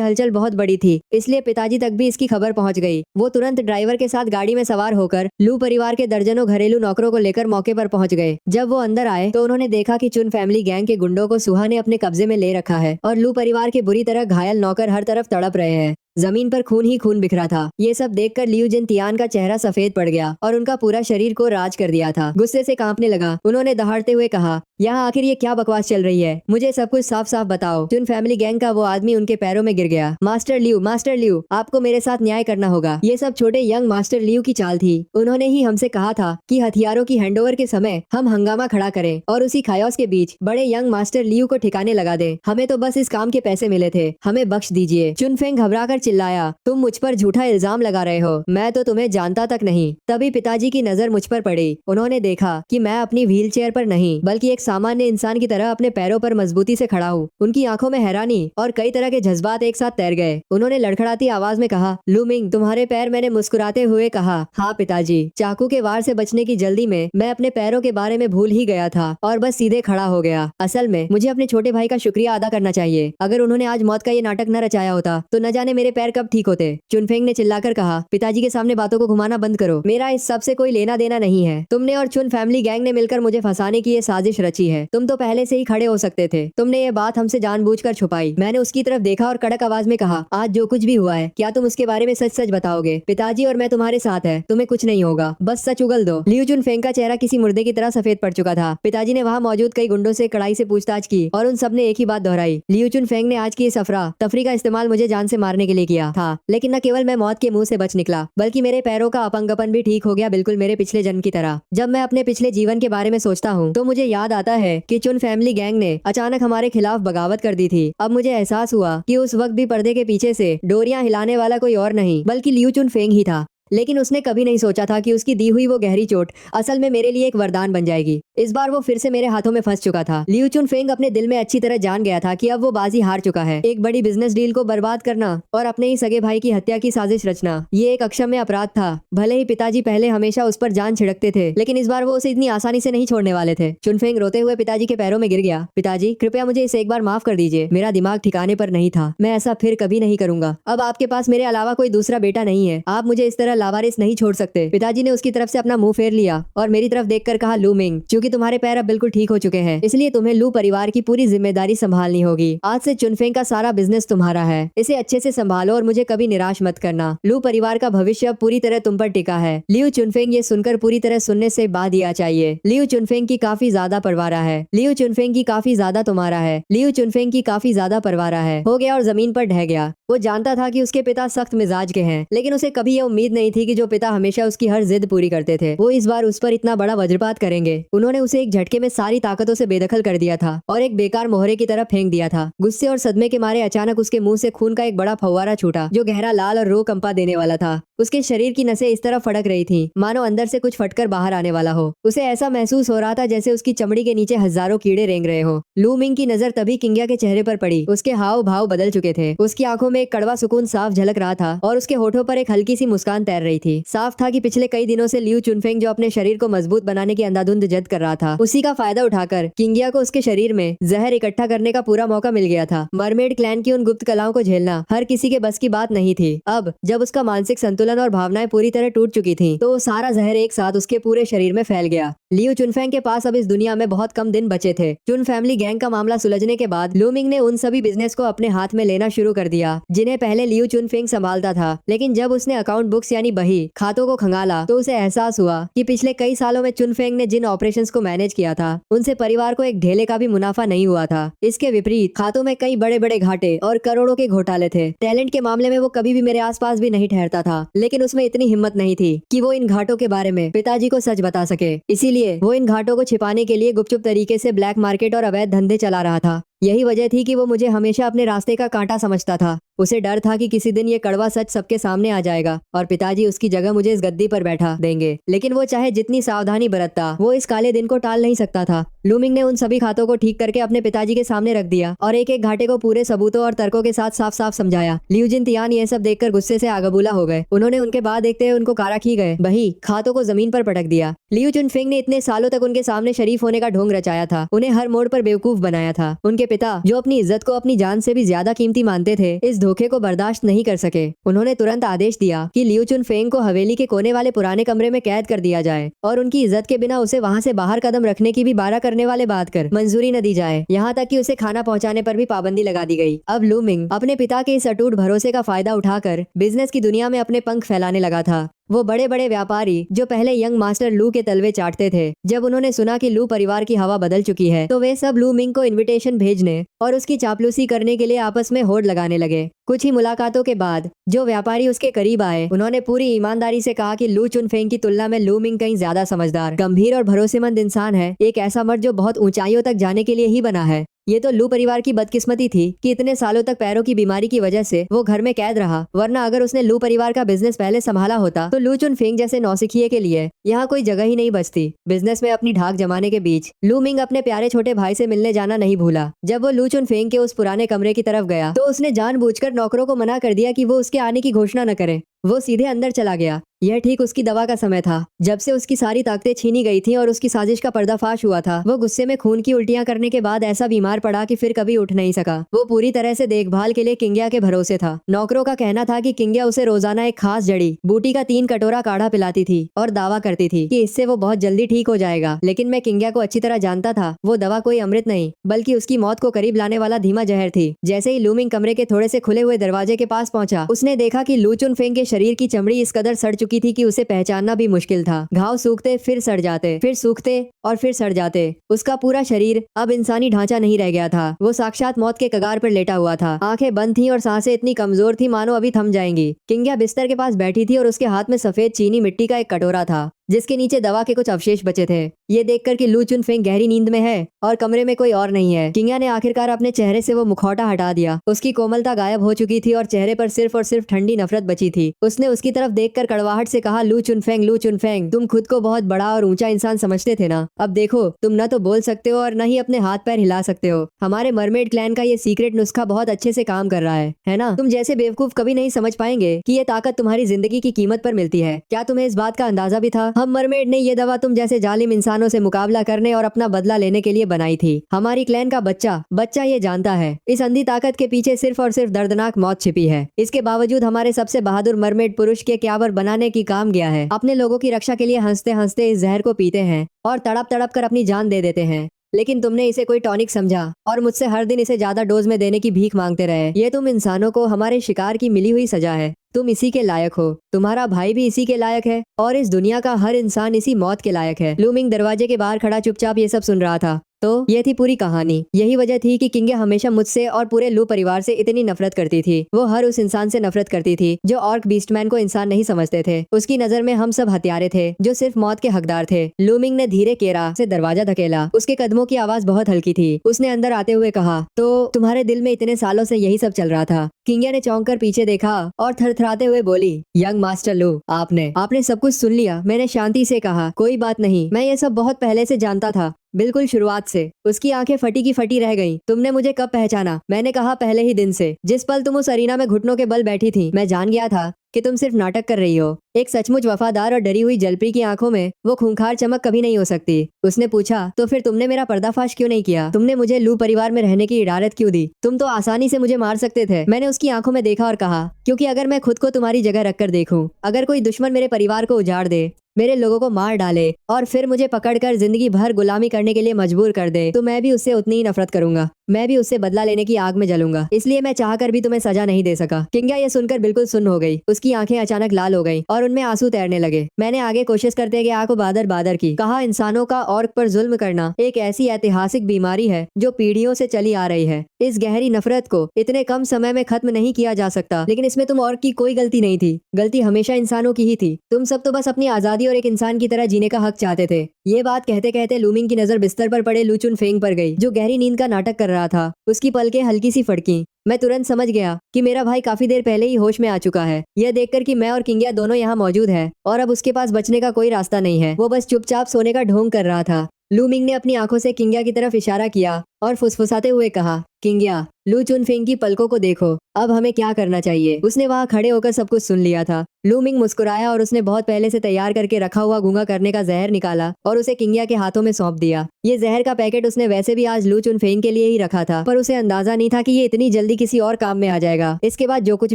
हलचल बहुत बड़ी थी, इसलिए पिताजी तक भी इसकी खबर पहुंच गई। वो तुरंत ड्राइवर के साथ गाड़ी में सवार होकर लू परिवार के दर्जनों घरेलू नौकरों को लेकर मौके पर पहुंच गए। जब वो अंदर आए तो उन्होंने देखा कि चुन फैमिली गैंग के गुंडों को सुहा ने अपने कब्जे में ले रखा है और लू परिवार के बुरी तरह घायल नौकर हर तरफ तड़प रहे हैं। जमीन पर खून ही खून बिखरा था। ये सब देखकर लियू जिन तियान का चेहरा सफेद पड़ गया और उनका पूरा शरीर को राज कर दिया था। गुस्से से कांपने लगा। उन्होंने दहाड़ते हुए कहा, यहाँ आखिर ये क्या बकवास चल रही है? मुझे सब कुछ साफ साफ बताओ। चुन फैमिली गैंग का वो आदमी उनके पैरों में गिर गया। मास्टर लियू, आपको मेरे साथ न्याय करना होगा। ये सब छोटे यंग मास्टर लियू की चाल थी। उन्होंने ही हमसे कहा था कि हथियारों की हैंडओवर के समय हम हंगामा खड़ा करें और उसी खायोस के बीच बड़े यंग मास्टर लियू को ठिकाने लगा दे। हमें तो बस इस काम के पैसे मिले थे, हमें बख्श दीजिए। चुन फेंग घबराकर चिल्लाया, तुम मुझ पर झूठा इल्जाम लगा रहे हो, मैं तो तुम्हें जानता तक नहीं। तभी पिताजी की नजर मुझ पर पड़ी। उन्होंने देखा कि मैं अपनी व्हील चेयर पर नहीं बल्कि एक सामान्य इंसान की तरह अपने पैरों पर मजबूती से खड़ा हूँ। उनकी आंखों में हैरानी और कई तरह के जज्बात एक साथ तैर गए। उन्होंने लड़खड़ाती आवाज में कहा, लू मिंग तुम्हारे पैर। मैंने मुस्कुराते हुए कहा, हाँ पिताजी। चाकू के वार से बचने की जल्दी में मैं अपने पैरों के बारे में भूल ही गया था और बस सीधे खड़ा हो गया। असल में मुझे अपने छोटे भाई का शुक्रिया अदा करना चाहिए। अगर उन्होंने आज मौत का ये नाटक न रचाया होता तो न जाने मेरे पैर कब ठीक होते। चुनफेंग ने चिल्लाकर कहा, पिताजी के सामने बातों को घुमाना बंद करो। मेरा इस सब से कोई लेना देना नहीं है। तुमने और चुन फैमिली गैंग ने मिलकर मुझे फंसाने की ये साजिश रची है। तुम तो पहले से ही खड़े हो सकते थे। तुमने ये बात हमसे जानबूझकर छुपाई। मैंने उसकी तरफ देखा और कड़क आवाज में कहा, आज जो कुछ भी हुआ है क्या तुम उसके बारे में सच सच बताओगे? पिताजी और मैं तुम्हारे साथ है, तुम्हें कुछ नहीं होगा, बस सच उगल दो। लियू चुनफेंग का चेहरा किसी मुर्दे की तरह सफेद पड़ चुका था। पिताजी ने वहाँ मौजूद कई गुंडों से कड़ाई से पूछताछ की और उन सब ने एक ही बात दोहराई, लियू चुनफेंग ने आज की इस अफरा तफरी का इस्तेमाल मुझे जान से मारने के लिए किया था। लेकिन न केवल मैं मौत के मुंह से बच निकला बल्कि मेरे पैरों का अपंगपन भी ठीक हो गया, बिल्कुल मेरे पिछले जन्म की तरह। जब मैं अपने पिछले जीवन के बारे में सोचता हूँ तो मुझे याद आता है कि चुन फैमिली गैंग ने अचानक हमारे खिलाफ बगावत कर दी थी। अब मुझे एहसास हुआ कि उस वक्त भी पर्दे के पीछे से डोरियां हिलाने वाला कोई और नहीं बल्कि लियू चुन फेंग ही था। लेकिन उसने कभी नहीं सोचा था कि उसकी दी हुई वो गहरी चोट असल में मेरे लिए एक वरदान बन जाएगी। इस बार वो फिर से मेरे हाथों में फंस चुका था। लियू चुन फेंग अपने दिल में अच्छी तरह जान गया था कि अब वो बाजी हार चुका है। एक बड़ी बिजनेस डील को बर्बाद करना और अपने ही सगे भाई की हत्या की साजिश रचना, ये एक अक्षम्य अपराध था। भले ही पिताजी पहले हमेशा उस पर जान छिड़कते थे, लेकिन इस बार वो उसे इतनी आसानी से नहीं छोड़ने वाले थे। चुनफेंग रोते हुए पिताजी के पैरों में गिर गया। पिताजी कृपया मुझे इसे एक बार माफ कर दीजिए, मेरा दिमाग ठिकाने पर नहीं था, मैं ऐसा फिर कभी नहीं करूंगा। अब आपके पास मेरे अलावा कोई दूसरा बेटा नहीं है, आप मुझे इस तरह लावारिस नहीं छोड़ सकते। पिताजी ने उसकी तरफ से अपना मुंह फेर लिया और मेरी तरफ देखकर कहा, लू मिंग चूंकि तुम्हारे पैर अब बिल्कुल ठीक हो चुके हैं, इसलिए तुम्हें लू परिवार की पूरी जिम्मेदारी संभालनी होगी। आज से चुनफेंग का सारा बिजनेस तुम्हारा है, इसे अच्छे से संभालो और मुझे कभी निराश मत करना। लू परिवार का भविष्य अब पूरी तरह तुम पर टिका है। लियू चुनफेंग ये सुनकर पूरी तरह सुनने से बाद दिया चाहिए। लियू चुनफेंग की काफी ज्यादा परवारा है, लियू चुनफेंग की काफी ज्यादा तुम्हारा है, लियू चुनफेंग की काफी ज्यादा परवारा है। हो गया और जमीन पर ढह गया। वो जानता था कि उसके पिता सख्त मिजाज के हैं, लेकिन उसे कभी ये उम्मीद नहीं थी कि जो पिता हमेशा उसकी हर जिद पूरी करते थे वो इस बार उस पर इतना बड़ा वज्रपात करेंगे। उन्होंने उसे एक झटके में सारी ताकतों से बेदखल कर दिया था और एक बेकार मोहरे की तरह फेंक दिया था। गुस्से और सदमे के मारे अचानक उसके मुंह से खून का एक बड़ा फव्वारा छूटा जो गहरा लाल और रो कंपा देने वाला था। उसके शरीर की नसें इस तरह फड़क रही थी मानो अंदर से कुछ फटकर बाहर आने वाला हो। उसे ऐसा महसूस हो रहा था जैसे उसकी चमड़ी के नीचे हजारों कीड़े रेंग रहे हो। लू मिंग की नजर तभी किंग्या के चेहरे पर पड़ी। उसके हाव भाव बदल चुके थे। उसकी आंखों में एक कड़वा सुकून साफ झलक रहा था और उसके होठों पर एक हल्की सी मुस्कान तैर रही थी। साफ था कि पिछले कई दिनों से लियू चुनफेंग जो अपने शरीर को मजबूत बनाने की अंधाधुंध जद कर रहा था, उसी का फायदा उठाकर किंग्या को उसके शरीर में जहर इकट्ठा करने का पूरा मौका मिल गया था। मरमेड क्लैन की उन गुप्त कलाओं को झेलना हर किसी के बस की बात नहीं थी। अब जब उसका मानसिक संतुलन और भावनाएं पूरी तरह टूट चुकी थी तो सारा जहर एक साथ उसके पूरे शरीर में फैल गया। लियू चुनफेंग के पास अब इस दुनिया में बहुत कम दिन बचे थे। चुन फैमिली गैंग का मामला सुलझने के बाद लू मिंग ने उन सभी बिजनेस को अपने हाथ में लेना शुरू कर दिया जिन्हें पहले लियू चुनफेंग संभालता था। लेकिन जब उसने अकाउंट बुक्स यानी यानी बही खातों को खंगाला तो उसे एहसास हुआ कि पिछले कई सालों में चुनफेंग ने जिन ऑपरेशंस को मैनेज किया था उनसे परिवार को एक ढेले का भी मुनाफा नहीं हुआ था। इसके विपरीत खातों में कई बड़े बड़े घाटे और करोड़ों के घोटाले थे। टैलेंट के मामले में वो कभी भी मेरे आसपास भी नहीं ठहरता था, लेकिन उसमें इतनी हिम्मत नहीं थी कि वो इन घाटों के बारे में पिताजी को सच बता सके। इसीलिए वो इन घाटों को छिपाने के लिए गुपचुप तरीके से ब्लैक मार्केट और अवैध धंधे चला रहा था। यही वजह थी कि वो मुझे हमेशा अपने रास्ते का कांटा समझता था। उसे डर था कि किसी दिन ये कड़वा सच सबके सामने आ जाएगा और पिताजी उसकी जगह मुझे इस गद्दी पर बैठा देंगे। लेकिन वो चाहे जितनी सावधानी बरतता, वो इस काले दिन को टाल नहीं सकता था। लूमिंग ने उन सभी खातों को ठीक करके अपने पिताजी के सामने रख दिया और एक एक घाटे को पूरे सबूतों और तर्कों के साथ साफ साफ समझाया। लियू जिन तियान ये सब देखकर गुस्से से आगबूला हो गए। उन्होंने उनके बाद देखते हुए उनको कारा खी गए बही खातों को जमीन पर पटक दिया। लियू चुनफेंग ने इतने सालों तक उनके सामने शरीफ होने का ढोंग रचाया था, उन्हें हर मोड़ पर बेवकूफ बनाया था। उनके पिता जो अपनी इज्जत को अपनी जान से भी ज्यादा कीमती मानते थे, इस धोखे को बर्दाश्त नहीं कर सके। उन्होंने तुरंत आदेश दिया कि लियू चुनफेंग को हवेली के कोने वाले पुराने कमरे में कैद कर दिया जाए और उनकी इज्जत के बिना उसे वहाँ से बाहर कदम रखने की भी बारह करने वाले बात कर मंजूरी न दी जाए। यहाँ तक कि उसे खाना पहुँचाने पर भी पाबंदी लगा दी गई। अब लूमिंग अपने पिता के इस अटूट भरोसे का फायदा उठाकर बिजनेस की दुनिया में अपने पंख फैलाने लगा था। वो बड़े बड़े व्यापारी जो पहले यंग मास्टर लू के तलवे चाटते थे, जब उन्होंने सुना कि लू परिवार की हवा बदल चुकी है तो वे सब लू मिंग को इनविटेशन भेजने और उसकी चापलूसी करने के लिए आपस में होड़ लगाने लगे। कुछ ही मुलाकातों के बाद जो व्यापारी उसके करीब आए, उन्होंने पूरी ईमानदारी से कहा कि लू चुनफेंग की तुलना में लू मिंग कहीं ज्यादा समझदार, गंभीर और भरोसेमंद इंसान है। एक ऐसा मर्द जो बहुत ऊंचाइयों तक जाने के लिए ही बना है। ये तो लू परिवार की बदकिस्मती थी कि इतने सालों तक पैरों की बीमारी की वजह से वो घर में कैद रहा, वरना अगर उसने लू परिवार का बिजनेस पहले संभाला होता तो लू चुनफेंग जैसे नौसिखिए के लिए यहाँ कोई जगह ही नहीं बचती। बिजनेस में अपनी ढाक जमाने के बीच लू मिंग अपने प्यारे छोटे भाई से मिलने जाना नहीं भूला। जब वो लू चुनफेंग के उस पुराने कमरे की तरफ गया तो उसने जानबूझकर नौकरों को मना कर दिया कि वो उसके आने की घोषणा न करे। वो सीधे अंदर चला गया। यह ठीक उसकी दवा का समय था, जब से उसकी सारी ताकतें छीनी गई थीं और उसकी साजिश का पर्दाफाश हुआ था। वो गुस्से में खून की उल्टियां करने के बाद ऐसा बीमार पड़ा कि फिर कभी उठ नहीं सका। वो पूरी तरह से देखभाल के लिए किंगिया के भरोसे था। नौकरों का कहना था कि किंगिया उसे रोजाना एक खास जड़ी बूटी का 3 कटोरा काढ़ा पिलाती थी और दावा करती थी कि इससे वो बहुत जल्दी ठीक हो जाएगा। लेकिन मैं किंगिया को अच्छी तरह जानता था। वो दवा कोई अमृत नहीं बल्कि उसकी मौत को करीब लाने वाला धीमा जहर थी। जैसे ही लूमिंग कमरे के थोड़े से खुले हुए दरवाजे के पास पहुंचा, उसने देखा कि लू चुनफेंग के शरीर की चमड़ी इस कदर सड़ चुकी थी कि उसे पहचानना भी मुश्किल था। घाव सूखते फिर सड़ जाते, फिर सूखते और फिर सड़ जाते। उसका पूरा शरीर अब इंसानी ढांचा नहीं रह गया था। वो साक्षात मौत के कगार पर लेटा हुआ था। आंखें बंद थीं और सांसें इतनी कमजोर थी मानो अभी थम जाएंगी। किंगिया बिस्तर के पास बैठी थी और उसके हाथ में सफेद चीनी मिट्टी का एक कटोरा था, जिसके नीचे दवा के कुछ अवशेष बचे थे। ये देखकर कि लू चुनफेंग गहरी नींद में है और कमरे में कोई और नहीं है, किंगिया ने आखिरकार अपने चेहरे से वो मुखौटा हटा दिया। उसकी कोमलता गायब हो चुकी थी और चेहरे पर सिर्फ और सिर्फ ठंडी नफरत बची थी। उसने उसकी तरफ देखकर कड़वाहट से कहा, लू चुनफेंग, तुम खुद को बहुत बड़ा और ऊंचा इंसान समझते थे ना? अब देखो, तुम न तो बोल सकते हो और न ही अपने हाथ पैर हिला सकते हो। हमारे मरमेड क्लैन का ये सीक्रेट नुस्खा बहुत अच्छे से काम कर रहा है ना? तुम जैसे बेवकूफ कभी नहीं समझ पाएंगे कि ये ताकत तुम्हारी जिंदगी की कीमत पर मिलती है। क्या तुम्हें इस बात का अंदाजा भी था? हम मरमेड ने ये दवा तुम जैसे जालिम इंसानों से मुकाबला करने और अपना बदला लेने के लिए बनाई थी। हमारी क्लैन का बच्चा ये जानता है, इस अंधी ताकत के पीछे सिर्फ और सिर्फ दर्दनाक मौत छिपी है। इसके बावजूद हमारे सबसे बहादुर मरमेड पुरुष के क्यावर बनाने की काम गया है। अपने लोगों की रक्षा के लिए हंसते हंसते इस जहर को पीते हैं और तड़प तड़प कर अपनी जान दे देते हैं। लेकिन तुमने इसे कोई टॉनिक समझा और मुझसे हर दिन इसे ज्यादा डोज में देने की भीख मांगते रहे। ये तुम इंसानों को हमारे शिकार की मिली हुई सजा है। तुम इसी के लायक हो, तुम्हारा भाई भी इसी के लायक है और इस दुनिया का हर इंसान इसी मौत के लायक है। लूमिंग दरवाजे के बाहर खड़ा चुपचाप ये सब सुन रहा था। तो ये थी पूरी कहानी। यही वजह थी कि किंगिया हमेशा मुझसे और पूरे लू परिवार से इतनी नफरत करती थी। वो हर उस इंसान से नफरत करती थी जो ऑर्क बीस्टमैन को इंसान नहीं समझते थे। उसकी नजर में हम सब हत्यारे थे जो सिर्फ मौत के हकदार थे। लूमिंग ने धीरे केरा से दरवाजा धकेला। उसके कदमों की आवाज बहुत हल्की थी। उसने अंदर आते हुए कहा, तो तुम्हारे दिल में इतने सालों से यही सब चल रहा था? किंगिया ने चौंक कर पीछे देखा और थरथराते हुए बोली, यंग मास्टर लू, आपने सब कुछ सुन लिया? मैंने शांति से कहा, कोई बात नहीं, मैं ये सब बहुत पहले से जानता था, बिल्कुल शुरुआत से। उसकी आंखें फटी की फटी रह गईं। तुमने मुझे कब पहचाना? मैंने कहा, पहले ही दिन से। जिस पल तुम उस अरीना में घुटनों के बल बैठी थी, मैं जान गया था कि तुम सिर्फ नाटक कर रही हो। एक सचमुच वफादार और डरी हुई जलपरी की आंखों में वो खूंखार चमक कभी नहीं हो सकती। उसने पूछा, तो फिर तुमने मेरा पर्दाफाश क्यों नहीं किया? तुमने मुझे लू परिवार में रहने की इजाजत क्यों दी? तुम तो आसानी से मुझे मार सकते थे। मैंने उसकी आंखों में देखा और कहा, क्योंकि अगर मैं खुद को तुम्हारी जगह रखकर देखूं, अगर कोई दुश्मन मेरे परिवार को उजाड़ दे, मेरे लोगों को मार डाले और फिर मुझे पकड़कर जिंदगी भर गुलामी करने के लिए मजबूर कर दे, तो मैं भी उससे उतनी ही नफरत करूंगा। मैं भी उससे बदला लेने की आग में जलूंगा। इसलिए मैं चाहकर भी तुम्हें सजा नहीं दे सका। किंगिया ये सुनकर बिल्कुल सुन्न हो गई। उसकी आंखें अचानक लाल हो गई और उनमें आंसू तैरने लगे। मैंने आगे कोशिश करते गया को बादर बादर की कहा, इंसानों का ऑर्क पर जुल्म करना एक ऐसी ऐतिहासिक बीमारी है जो पीढ़ियों से चली आ रही है। इस गहरी नफरत को इतने कम समय में खत्म नहीं किया जा सकता, लेकिन इसमें तुम ऑर्क की कोई गलती नहीं थी। गलती हमेशा इंसानों की ही थी। तुम सब तो बस अपनी आजादी और एक इंसान की तरह जीने का हक चाहते थे। ये बात कहते कहते लूमिंग की नजर बिस्तर पर पड़े लू चुनफेंग पर गई, जो गहरी नींद का नाटक कर रहा था। उसकी पलकें हल्की सी फड़की। मैं तुरंत समझ गया कि मेरा भाई काफी देर पहले ही होश में आ चुका है। यह देखकर कि मैं और किंगिया दोनों यहाँ मौजूद है और अब उसके पास बचने का कोई रास्ता नहीं है, वो बस चुपचाप सोने का ढोंग कर रहा था। लूमिंग ने अपनी आंखों से किंगिया की तरफ इशारा किया और फुसफुसाते हुए कहा, किंगिया, लू चुनफेंग की पलकों को देखो, अब हमें क्या करना चाहिए। उसने वहाँ खड़े होकर सब कुछ सुन लिया था। लूमिंग मुस्कुराया और उसने बहुत पहले से तैयार करके रखा हुआ गूंगा करने का जहर निकाला और उसे किंगिया के हाथों में सौंप दिया। ये जहर का पैकेट उसने वैसे भी आज लू चुनफेंग के लिए ही रखा था, पर उसे अंदाजा नहीं था कि ये इतनी जल्दी किसी और काम में आ जाएगा। इसके बाद जो कुछ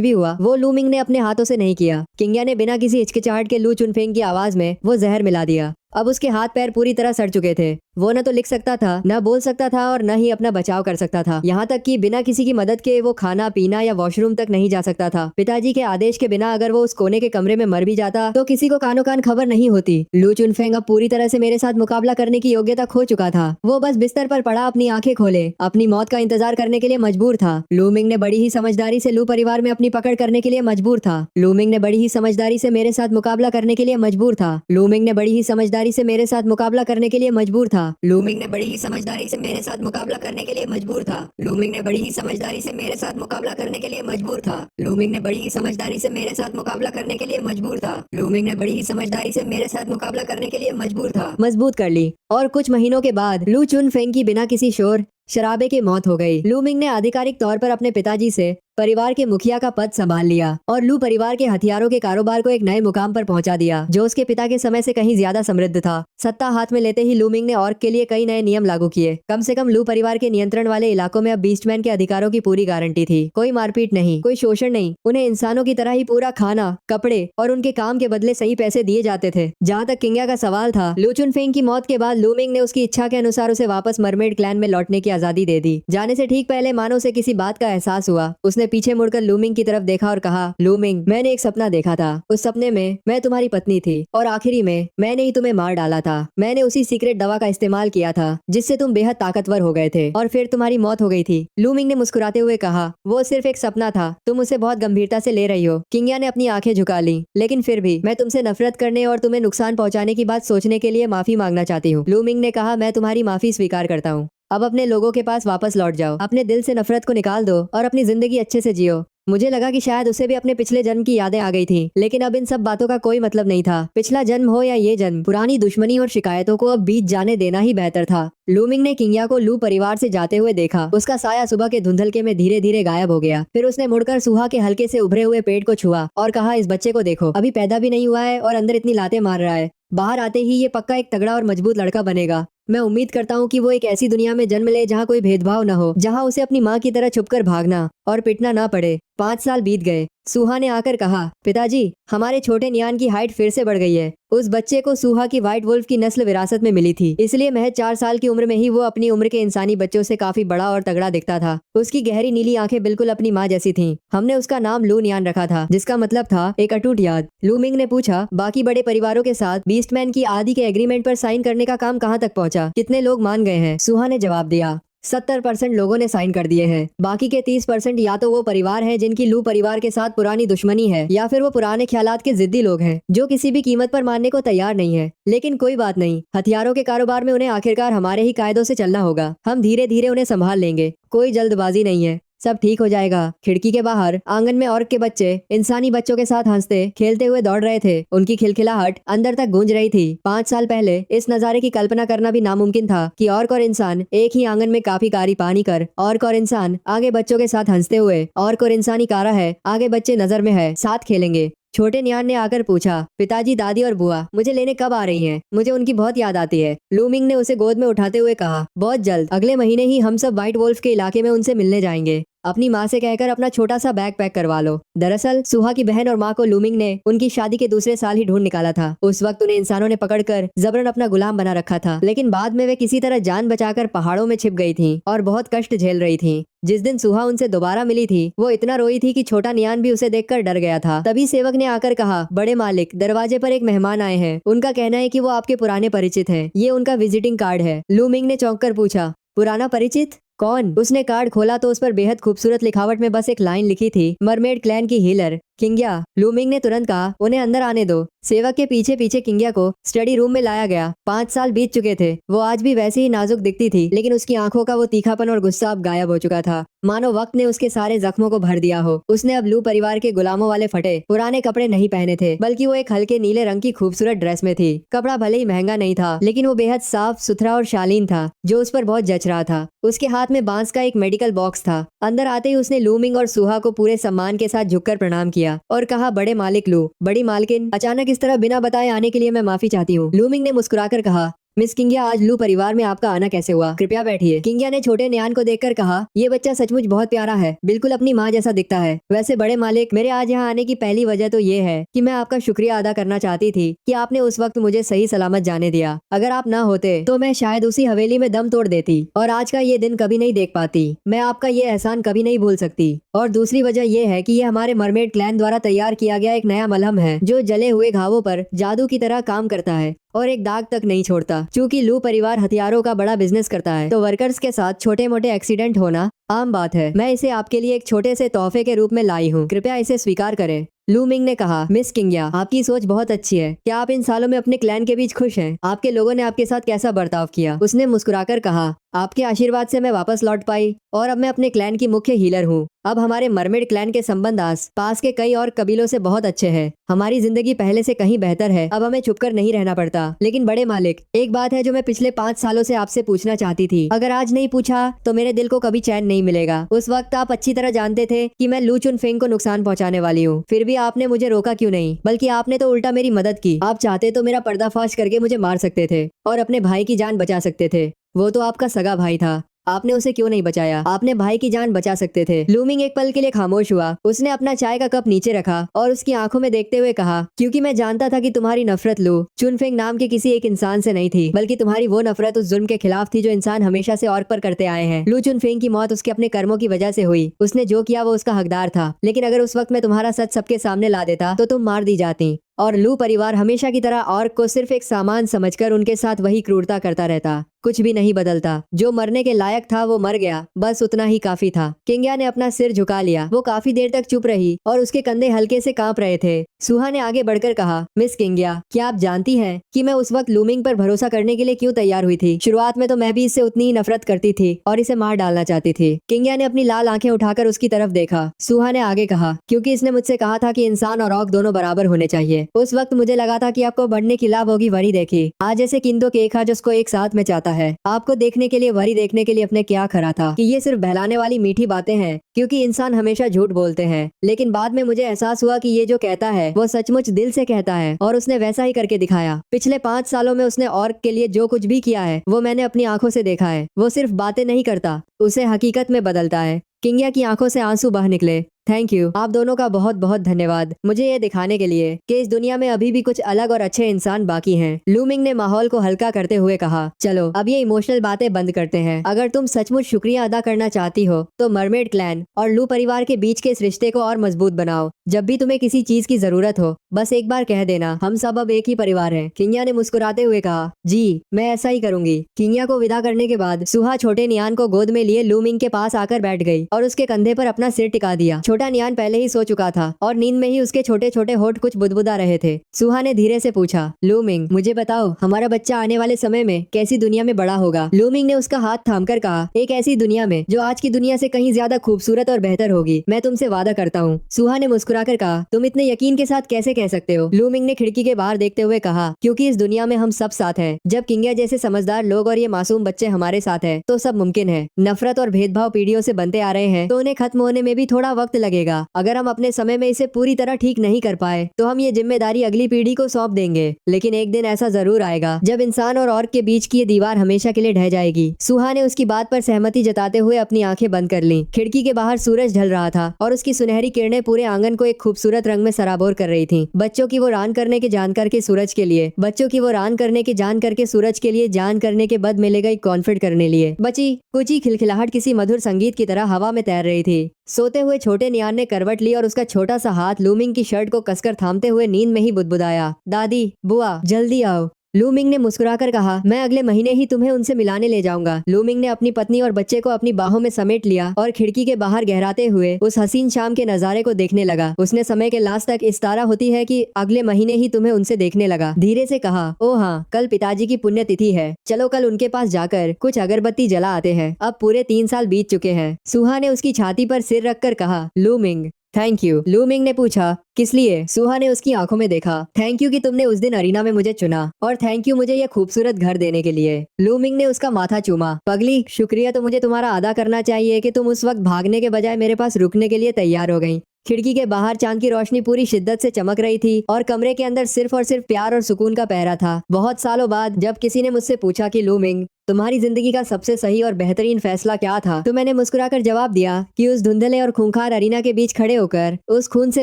भी हुआ वो लूमिंग ने अपने हाथों से नहीं किया। किंगिया ने बिना किसी हिचकिचाहट के लू चुनफेंग की आवाज में वो जहर मिला दिया। अब उसके हाथ पैर पूरी तरह सड़ चुके थे। वो न तो लिख सकता था, न बोल सकता था और न ही अपना बचाव कर सकता था। यहाँ तक कि बिना किसी की मदद के वो खाना पीना या वॉशरूम तक नहीं जा सकता था। पिताजी के आदेश के बिना अगर वो उस कोने के कमरे में मर भी जाता तो किसी को कानो कान खबर नहीं होती। लू चुनफेंग अब पूरी तरह से मेरे साथ मुकाबला करने की योग्यता खो चुका था। वो बस बिस्तर पर पड़ा अपनी आंखें खोले अपनी मौत का इंतजार करने के लिए मजबूर था। लूमिंग ने बड़ी ही समझदारी से लू परिवार में अपनी पकड़ करने के लिए मजबूर था। लूमिंग ने बड़ी ही समझदारी से मेरे साथ मुकाबला करने के लिए मजबूर था। लूमिंग ने बड़ी ही समझदारी से मेरे साथ मुकाबला करने के लिए मजबूर था। लूमिंग ने बड़ी ही समझदारी से मेरे साथ मुकाबला करने के लिए मजबूर था। लूमिंग ने बड़ी ही समझदारी से मेरे साथ मुकाबला करने के लिए मजबूर था। लूमिंग ने बड़ी ही समझदारी से मेरे साथ मुकाबला करने के लिए मजबूर था। लूमिंग ने बड़ी ही समझदारी से मेरे साथ मुकाबला करने के लिए मजबूर था। मजबूत कर ली। और कुछ महीनों के बाद लू चुनफेंग की बिना किसी शोर शराबे की मौत हो गई। लूमिंग ने आधिकारिक तौर पर अपने पिताजी से परिवार के मुखिया का पद संभाल लिया और लू परिवार के हथियारों के कारोबार को एक नए मुकाम पर पहुंचा दिया, जो उसके पिता के समय से कहीं ज्यादा समृद्ध था। सत्ता हाथ में लेते ही लूमिंग ने ऑर्क के लिए कई नए नियम लागू किए। कम से कम लू परिवार के नियंत्रण वाले इलाकों में अब बीस्टमैन के अधिकारों की पूरी गारंटी थी। कोई मारपीट नहीं, कोई शोषण नहीं। उन्हें इंसानों की तरह ही पूरा खाना, कपड़े और उनके काम के बदले सही पैसे दिए जाते थे। जहाँ तक किंगिया का सवाल था, लू चुनफेंग की मौत के बाद लूमिंग ने उसकी इच्छा के अनुसार उसे वापस मरमेड क्लैन में लौटने की आजादी दे दी। जाने से ठीक पहले मानो उसे किसी बात का एहसास हुआ। उसने पीछे मुड़कर लूमिंग की तरफ देखा और कहा, लूमिंग, मैंने एक सपना देखा था। उस सपने में मैं तुम्हारी पत्नी थी और आखिरी में मैंने ही तुम्हें मार डाला था। मैंने उसी सीक्रेट दवा का इस्तेमाल किया था जिससे तुम बेहद ताकतवर हो गए थे और फिर तुम्हारी मौत हो गई थी। लूमिंग ने मुस्कुराते हुए कहा, वो सिर्फ एक सपना था, तुम उसे बहुत गंभीरता से ले रही हो। किंगिया ने अपनी आंखें झुका ली, लेकिन फिर भी मैं तुमसे नफरत करने और तुम्हें नुकसान पहुंचाने की बात सोचने के लिए माफी मांगना चाहती हूँ। लूमिंग ने कहा, मैं तुम्हारी माफी स्वीकार करता हूँ। अब अपने लोगों के पास वापस लौट जाओ, अपने दिल से नफरत को निकाल दो और अपनी जिंदगी अच्छे से जियो। मुझे लगा कि शायद उसे भी अपने पिछले जन्म की यादें आ गई थी, लेकिन अब इन सब बातों का कोई मतलब नहीं था। पिछला जन्म हो या ये जन्म, पुरानी दुश्मनी और शिकायतों को अब बीत जाने देना ही बेहतर था। लूमिंग ने किंगिया को लू परिवार से जाते हुए देखा। उसका साया सुबह के धुंधलके में धीरे धीरे गायब हो गया। फिर उसने मुड़कर सुहा के हल्के से उभरे हुए पेट को छुआ और कहा, इस बच्चे को देखो, अभी पैदा भी नहीं हुआ है और अंदर इतनी लातें मार रहा है। बाहर आते ही ये पक्का एक तगड़ा और मजबूत लड़का बनेगा। मैं उम्मीद करता हूँ कि वो एक ऐसी दुनिया में जन्म ले जहाँ कोई भेदभाव न हो, जहाँ उसे अपनी माँ की तरह छुपकर भागना और पिटना ना पड़े। 5 साल बीत गए। सुहा ने आकर कहा, पिताजी, हमारे छोटे नियान की हाइट फिर से बढ़ गई है। उस बच्चे को सुहा की व्हाइट वुल्फ की नस्ल विरासत में मिली थी, इसलिए महज 4 साल की उम्र में ही वो अपनी उम्र के इंसानी बच्चों से काफी बड़ा और तगड़ा दिखता था। उसकी गहरी नीली आंखें बिल्कुल अपनी माँ जैसी थीं। हमने उसका नाम लू नियान रखा था, जिसका मतलब था एक अटूट याद। लूमिंग ने पूछा, बाकी बड़े परिवारों के साथ बीस्टमैन की आदि के एग्रीमेंट पर साइन करने का काम कहाँ तक पहुँचा? कितने लोग मान गए हैं? सुहा ने जवाब दिया, 70% लोगों ने साइन कर दिए हैं। बाकी के 30% या तो वो परिवार हैं जिनकी लू परिवार के साथ पुरानी दुश्मनी है, या फिर वो पुराने ख्यालात के जिद्दी लोग हैं जो किसी भी कीमत पर मानने को तैयार नहीं है। लेकिन कोई बात नहीं, हथियारों के कारोबार में उन्हें आखिरकार हमारे ही कायदों से चलना होगा। हम धीरे धीरे उन्हें संभाल लेंगे, कोई जल्दबाजी नहीं है, सब ठीक हो जाएगा। खिड़की के बाहर आंगन में ऑर्क के बच्चे इंसानी बच्चों के साथ हंसते खेलते हुए दौड़ रहे थे। उनकी खिलखिलाहट अंदर तक गूंज रही थी। 5 साल पहले इस नजारे की कल्पना करना भी नामुमकिन था कि ऑर्क और इंसान एक ही आंगन में काफी कारी पानी कर, ऑर्क और इंसान आगे बच्चों के साथ हंसते हुए, ऑर्क और इंसानी कारा है, आगे बच्चे नजर में है, साथ खेलेंगे। छोटे नियान ने आकर पूछा, पिताजी, दादी और बुआ मुझे लेने कब आ रही हैं? मुझे उनकी बहुत याद आती है। लूमिंग ने उसे गोद में उठाते हुए कहा, बहुत जल्द, अगले महीने ही हम सब व्हाइट वुल्फ के इलाके में उनसे मिलने जाएंगे। अपनी माँ से कहकर अपना छोटा सा बैग पैक करवा लो। दरअसल सुहा की बहन और माँ को लूमिंग ने उनकी शादी के दूसरे साल ही ढूंढ निकाला था। उस वक्त उन्हें इंसानों ने पकड़कर जबरन अपना गुलाम बना रखा था, लेकिन बाद में वे किसी तरह जान बचाकर पहाड़ों में छिप गई थी और बहुत कष्ट झेल रही थी। जिस दिन सुहा उनसे दोबारा मिली थी वो इतना रोई थी कि छोटा नियान भी उसे देखकर डर गया था। तभी सेवक ने आकर कहा, बड़े मालिक, दरवाजे पर एक मेहमान आए हैं। उनका कहना है कि वो आपके पुराने परिचित हैं। ये उनका विजिटिंग कार्ड है। लूमिंग ने चौंक कर पूछा, पुराना परिचित? कौन? उसने कार्ड खोला तो उस पर बेहद खूबसूरत लिखावट में बस एक लाइन लिखी थी, मरमेड क्लैन की हीलर किंग्या। लूमिंग ने तुरंत कहा, उन्हें अंदर आने दो। सेवक के पीछे पीछे किंग्या को स्टडी रूम में लाया गया। 5 साल बीत चुके थे। वो आज भी वैसे ही नाजुक दिखती थी, लेकिन उसकी आंखों का वो तीखापन और गुस्सा अब गायब हो चुका था, मानो वक्त ने उसके सारे जख्मों को भर दिया हो। उसने अब लू परिवार के गुलामों वाले फटे पुराने कपड़े नहीं पहने थे, बल्कि वो एक हल्के नीले रंग की खूबसूरत ड्रेस में थी। कपड़ा भले ही महंगा नहीं था, लेकिन वो बेहद साफ सुथरा और शालीन था, जो उस पर बहुत जच रहा था। उसके हाथ में बांस का एक मेडिकल बॉक्स था। अंदर आते ही उसने लूमिंग और सुहा को पूरे सम्मान के साथ झुककर प्रणाम किया और कहा, बड़े मालिक लू, बड़ी मालकिन, अचानक इस तरह बिना बताए आने के लिए मैं माफी चाहती हूँ। लूमिंग ने मुस्कुराकर कहा, मिस किंग्या, आज लू परिवार में आपका आना कैसे हुआ? कृपया बैठिए। किंग्या ने छोटे न्यान को देखकर कहा, ये बच्चा सचमुच बहुत प्यारा है, बिल्कुल अपनी माँ जैसा दिखता है। वैसे बड़े मालिक, मेरे आज यहाँ आने की पहली वजह तो ये है कि मैं आपका शुक्रिया अदा करना चाहती थी कि आपने उस वक्त मुझे सही सलामत जाने दिया। अगर आप ना होते तो मैं शायद उसी हवेली में दम तोड़ देती और आज का ये दिन कभी नहीं देख पाती। मैं आपका ये एहसान कभी नहीं भूल सकती। और दूसरी वजह यह है कि ये हमारे मरमेड क्लैन द्वारा तैयार किया गया एक नया मलहम है, जो जले हुए घावों पर जादू की तरह काम करता है और एक दाग तक नहीं छोड़ता। चूंकि लू परिवार हथियारों का बड़ा बिजनेस करता है, तो वर्कर्स के साथ छोटे मोटे एक्सीडेंट होना आम बात है। मैं इसे आपके लिए एक छोटे से तोहफे के रूप में लाई हूँ, कृपया इसे स्वीकार करें। लूमिंग ने कहा, मिस किंग्या, आपकी सोच बहुत अच्छी है। क्या आप इन सालों में अपने क्लैन के बीच खुश हैं? आपके लोगों ने आपके साथ कैसा बर्ताव किया? उसने मुस्कुराकर कहा, आपके आशीर्वाद से मैं वापस लौट पाई और अब मैं अपने क्लैन की मुख्य हीलर हूँ। अब हमारे मरमेड क्लैन के संबंध आस पास के कई और कबीलों से बहुत अच्छे हैं। हमारी जिंदगी पहले से कहीं बेहतर है। अब हमें छुपकर नहीं रहना पड़ता। लेकिन बड़े मालिक, एक बात है जो मैं पिछले 5 सालों से आपसे पूछना चाहती थी। अगर आज नहीं पूछा तो मेरे दिल को कभी चैन नहीं मिलेगा। उस वक्त आप अच्छी तरह जानते थे कि मैं लू चुनफेंग को नुकसान पहुंचाने वाली हूँ, फिर भी आपने मुझे रोका क्यों नहीं? बल्कि आपने तो उल्टा मेरी मदद की। आप चाहते तो मेरा पर्दाफाश करके मुझे मार सकते थे और अपने भाई की जान बचा सकते थे। वो तो आपका सगा भाई था, आपने उसे क्यों नहीं बचाया? आपने भाई की जान बचा सकते थे। लूमिंग एक पल के लिए खामोश हुआ। उसने अपना चाय का कप नीचे रखा और उसकी आंखों में देखते हुए कहा, क्योंकि मैं जानता था कि तुम्हारी नफरत लू चुनफेंग नाम के किसी एक इंसान से नहीं थी, बल्कि तुम्हारी वो नफरत उस जुल्म के खिलाफ थी जो इंसान हमेशा से और पर करते आए हैं। लू चुनफेंग की मौत उसके अपने कर्मों की वजह से हुई। उसने जो किया वो उसका हकदार था, लेकिन अगर उस वक्त मैं तुम्हारा सच सबके सामने ला देता तो तुम मार दी जाती और लू परिवार हमेशा की तरह ऑर्क को सिर्फ एक सामान समझकर उनके साथ वही क्रूरता करता रहता। कुछ भी नहीं बदलता। जो मरने के लायक था वो मर गया, बस उतना ही काफी था। किंग्या ने अपना सिर झुका लिया। वो काफी देर तक चुप रही और उसके कंधे हल्के से कांप रहे थे। सुहा ने आगे बढ़कर कहा, मिस किंग्या, क्या आप जानती हैं कि मैं उस वक्त लूमिंग पर भरोसा करने के लिए क्यों तैयार हुई थी? शुरुआत में तो मैं भी इससे उतनी ही नफरत करती थी और इसे मार डालना चाहती थी। किंग्या ने अपनी लाल आंखें उठाकर उसकी तरफ देखा। सुहा ने आगे कहा, क्योंकि इसने मुझसे कहा था कि इंसान और ऑर्क दोनों बराबर होने चाहिए। उस वक्त मुझे लगा था कि आपको बढ़ने की लाभ होगी वरी देखी। आज ऐसे किंदो केक है जिसको एक साथ में चाहता है। आपको देखने के लिए वरी देखने के लिए अपने क्या खरा था कि ये सिर्फ बहलाने वाली मीठी बातें हैं, क्योंकि इंसान हमेशा झूठ बोलते हैं। लेकिन बाद में मुझे एहसास हुआ कि ये जो कहता है वो सचमुच दिल से कहता है और उसने वैसा ही करके दिखाया। पिछले 5 सालों में उसने ऑर्क के लिए जो कुछ भी किया है वो मैंने अपनी आंखों से देखा है। वो सिर्फ बातें नहीं करता, उसे हकीकत में बदलता है। किंग्या की आंखों से आंसू बह निकले। थैंक यू, आप दोनों का बहुत बहुत धन्यवाद, मुझे ये दिखाने के लिए कि इस दुनिया में अभी भी कुछ अलग और अच्छे इंसान बाकी हैं। लूमिंग ने माहौल को हल्का करते हुए कहा, चलो अब ये इमोशनल बातें बंद करते हैं। अगर तुम सचमुच शुक्रिया अदा करना चाहती हो तो मरमेड क्लैन और लू परिवार के बीच के इस रिश्ते को और मजबूत बनाओ। जब भी तुम्हें किसी चीज की जरूरत हो बस एक बार कह देना, हम सब अब एक ही परिवार हैं। किंग्या ने मुस्कुराते हुए कहा, जी मैं ऐसा ही करूंगी। किंग्या को विदा करने के बाद सुहा छोटे नियान को गोद में लिए लूमिंग के पास आकर बैठ गई और उसके कंधे पर अपना सिर टिका दिया। छोटा नियान पहले ही सो चुका था और नींद में ही उसके छोटे छोटे होठ कुछ बुदबुदा रहे थे। सुहा ने धीरे से पूछा, लूमिंग मुझे बताओ हमारा बच्चा आने वाले समय में कैसी दुनिया में बड़ा होगा? लूमिंग ने उसका हाथ थामकर कहा, एक ऐसी दुनिया में जो आज की दुनिया से कहीं ज्यादा खूबसूरत और बेहतर होगी। मैं तुमसे वादा करता हूँ। सुहा ने मुस्कुराकर कहा, तुम इतने यकीन के साथ कैसे कह सकते हो? लूमिंग ने खिड़की के बाहर देखते हुए कहा, क्योंकि इस दुनिया में हम सब साथ हैं। जब किंग्या जैसे समझदार लोग और ये मासूम बच्चे हमारे साथ हैं तो सब मुमकिन है। नफरत और भेदभाव पीढ़ियों से बनते आ रहे हैं तो उन्हें खत्म होने में भी थोड़ा वक्त लगेगा। अगर हम अपने समय में इसे पूरी तरह ठीक नहीं कर पाए तो हम ये जिम्मेदारी अगली पीढ़ी को सौंप देंगे। लेकिन एक दिन ऐसा जरूर आएगा जब इंसान और ऑर्क के बीच की ये दीवार हमेशा के लिए ढह जाएगी। सुहा ने उसकी बात पर सहमति जताते हुए अपनी आंखें बंद कर लीं। खिड़की के बाहर सूरज ढल रहा था और उसकी सुनहरी किरणें पूरे आंगन को एक खूबसूरत रंग में सराबोर कर रही थीं। बच्चों की वो रान करने के जान करके सूरज के लिए, बच्चों की वो रान करने के जान करके सूरज के लिए, जान करने के बद मिलेगा एक कॉन्फिड करने लिए। बची कुची खिलखिलाहट किसी मधुर संगीत की तरह हवा में तैर रही थी। सोते हुए छोटे नियान ने करवट ली और उसका छोटा सा हाथ लूमिंग की शर्ट को कसकर थामते हुए नींद में ही बुदबुदाया, दादी, बुआ, जल्दी आओ। लूमिंग ने मुस्कुराकर कहा, मैं अगले महीने ही तुम्हें उनसे मिलाने ले जाऊंगा। लूमिंग ने अपनी पत्नी और बच्चे को अपनी बाहों में समेट लिया और खिड़की के बाहर गहराते हुए उस हसीन शाम के नजारे को देखने लगा। उसने समय के लास्ट तक इस तरह होती है कि अगले महीने ही तुम्हें उनसे देखने लगा। धीरे से कहा, ओ हाँ, कल पिताजी की पुण्यतिथि है, चलो कल उनके पास जाकर कुछ अगरबत्ती जला आते हैं। अब पूरे 3 साल बीत चुके हैं। सुहा ने उसकी छाती पर सिर रखकर कहा, लूमिंग, थैंक यू। लूमिंग ने पूछा, किस लिए? सुहा ने उसकी आंखों में देखा। थैंक यू कि तुमने उस दिन अरीना में मुझे चुना, और थैंक यू मुझे यह खूबसूरत घर देने के लिए। लूमिंग ने उसका माथा चूमा। पगली, शुक्रिया तो मुझे तुम्हारा अदा करना चाहिए कि तुम उस वक्त भागने के बजाय मेरे पास रुकने के लिए तैयार हो गई। खिड़की के बाहर चांद की रोशनी पूरी शिद्दत से चमक रही थी और कमरे के अंदर सिर्फ और सिर्फ प्यार और सुकून का पहरा था। बहुत सालों बाद जब किसी ने मुझसे पूछा कि लूमिंग, तुम्हारी जिंदगी का सबसे सही और बेहतरीन फैसला क्या था, तो मैंने मुस्कुराकर जवाब दिया कि उस धुंधले और खूंखार अरीना के बीच खड़े होकर उस खून से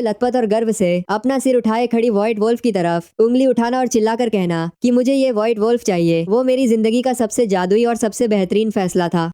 लथपथ और गर्व से अपना सिर उठाए खड़ी व्हाइट वोल्फ की तरफ उंगली उठाना और चिल्लाकर कहना कि मुझे ये व्हाइट वोल्फ चाहिए, वो मेरी जिंदगी का सबसे जादुई और सबसे बेहतरीन फैसला था।